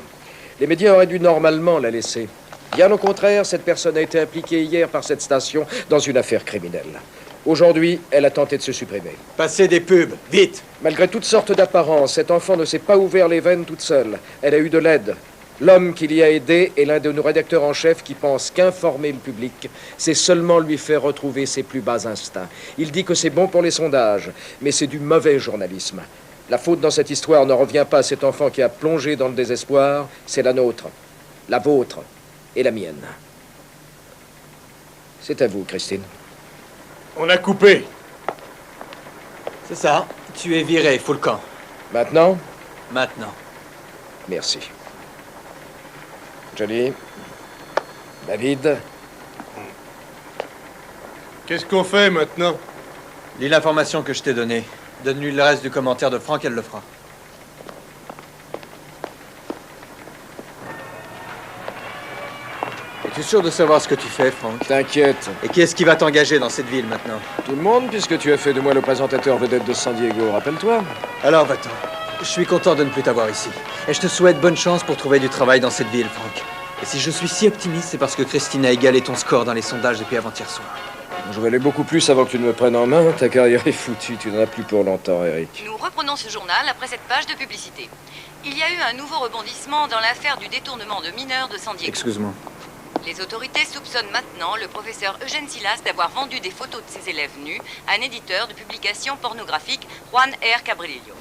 Les médias auraient dû normalement la laisser. Bien au contraire, cette personne a été impliquée hier par cette station dans une affaire criminelle. Aujourd'hui, elle a tenté de se supprimer. Passez des pubs, vite! Malgré toutes sortes d'apparences, cet enfant ne s'est pas ouvert les veines toute seule. Elle a eu de l'aide. L'homme qui l'y a aidé est l'un de nos rédacteurs en chef qui pense qu'informer le public, c'est seulement lui faire retrouver ses plus bas instincts. Il dit que c'est bon pour les sondages, mais c'est du mauvais journalisme. La faute dans cette histoire ne revient pas à cet enfant qui a plongé dans le désespoir, c'est la nôtre, la vôtre et la mienne. C'est à vous, Christine. On a coupé. C'est ça, tu es viré, fous le camp. Maintenant? Maintenant. Merci. Johnny, David. Qu'est-ce qu'on fait maintenant? Lis l'information que je t'ai donnée. Donne-lui le reste du commentaire de Franck, elle le fera. Es-tu sûr de savoir ce que tu fais, Franck? T'inquiète. Et qui est-ce qui va t'engager dans cette ville maintenant? Tout le monde, puisque tu as fait de moi le présentateur vedette de San Diego, rappelle-toi. Alors va-t'en. Je suis content de ne plus t'avoir ici. Et je te souhaite bonne chance pour trouver du travail dans cette ville, Franck. Et si je suis si optimiste, c'est parce que Christine a égalé ton score dans les sondages depuis avant-hier soir. Je vais aller beaucoup plus avant que tu ne me prennes en main. Ta carrière est foutue, tu n'en as plus pour longtemps, Eric. Nous reprenons ce journal après cette page de publicité. Il y a eu un nouveau rebondissement dans l'affaire du détournement de mineurs de San Diego. Excuse-moi. Les autorités soupçonnent maintenant le professeur Eugène Silas d'avoir vendu des photos de ses élèves nus à un éditeur de publications pornographiques, Juan R. Cabrillo.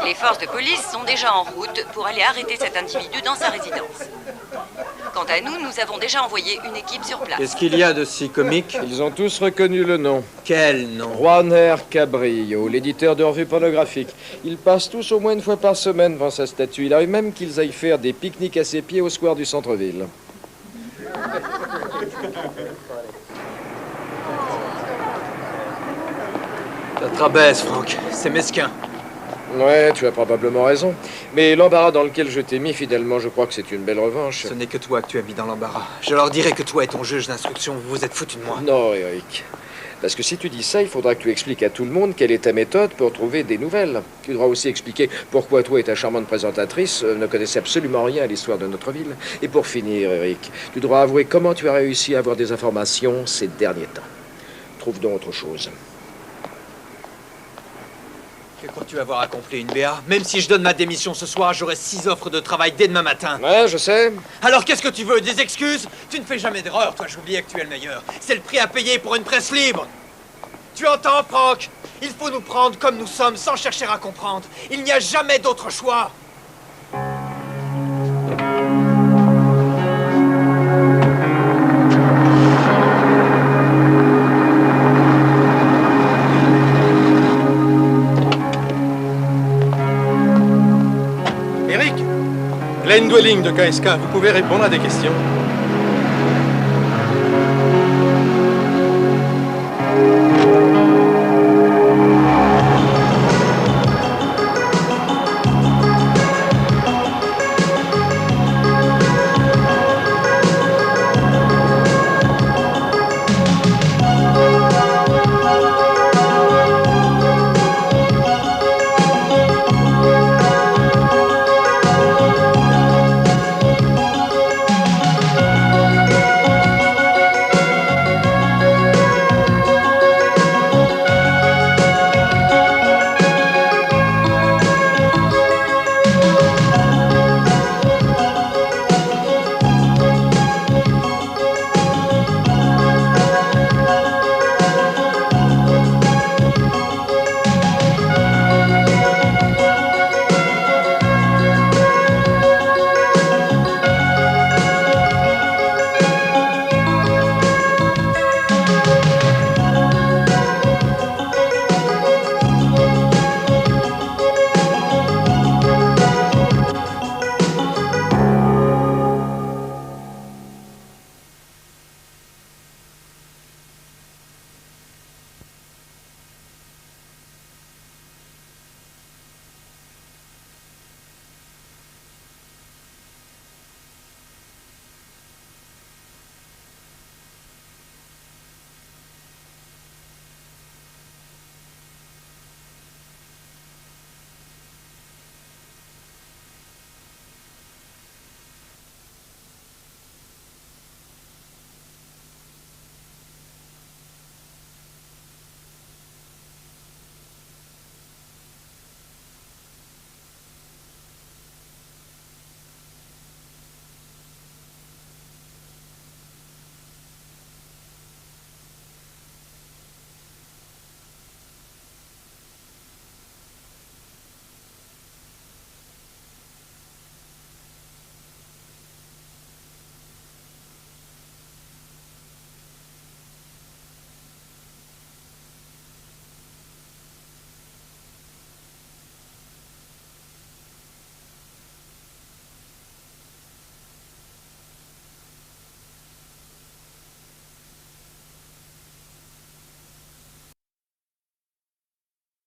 Les forces de police sont déjà en route pour aller arrêter cet individu dans sa résidence. Quant à nous, nous avons déjà envoyé une équipe sur place. Qu'est-ce qu'il y a de si comique? Ils ont tous reconnu le nom. Quel nom? Juan R. Cabrillo, l'éditeur de revues pornographiques. Ils passent tous au moins une fois par semaine devant sa statue. Il arrive même qu'ils aillent faire des pique-niques à ses pieds au square du centre-ville. Ça te rabaisse, Franck. C'est mesquin. Ouais, tu as probablement raison. Mais l'embarras dans lequel je t'ai mis, fidèlement, je crois que c'est une belle revanche. Ce n'est que toi que tu as mis dans l'embarras. Je leur dirai que toi et ton juge d'instruction, vous vous êtes foutus de moi. Non, Eric. Parce que si tu dis ça, il faudra que tu expliques à tout le monde quelle est ta méthode pour trouver des nouvelles. Tu devras aussi expliquer pourquoi toi et ta charmante présentatrice ne connaissaient absolument rien à l'histoire de notre ville. Et pour finir, Eric, tu devras avouer comment tu as réussi à avoir des informations ces derniers temps. Trouve donc autre chose. Que crois-tu avoir accompli, une BA? Même si je donne ma démission ce soir, j'aurai 6 offres de travail dès demain matin. Ouais, je sais. Alors qu'est-ce que tu veux? Des excuses? Tu ne fais jamais d'erreur, toi, j'oubliais que tu es le meilleur. C'est le prix à payer pour une presse libre. Tu entends, Franck? Il faut nous prendre comme nous sommes, sans chercher à comprendre. Il n'y a jamais d'autre choix. Glenn Dwelling de KSK, vous pouvez répondre à des questions.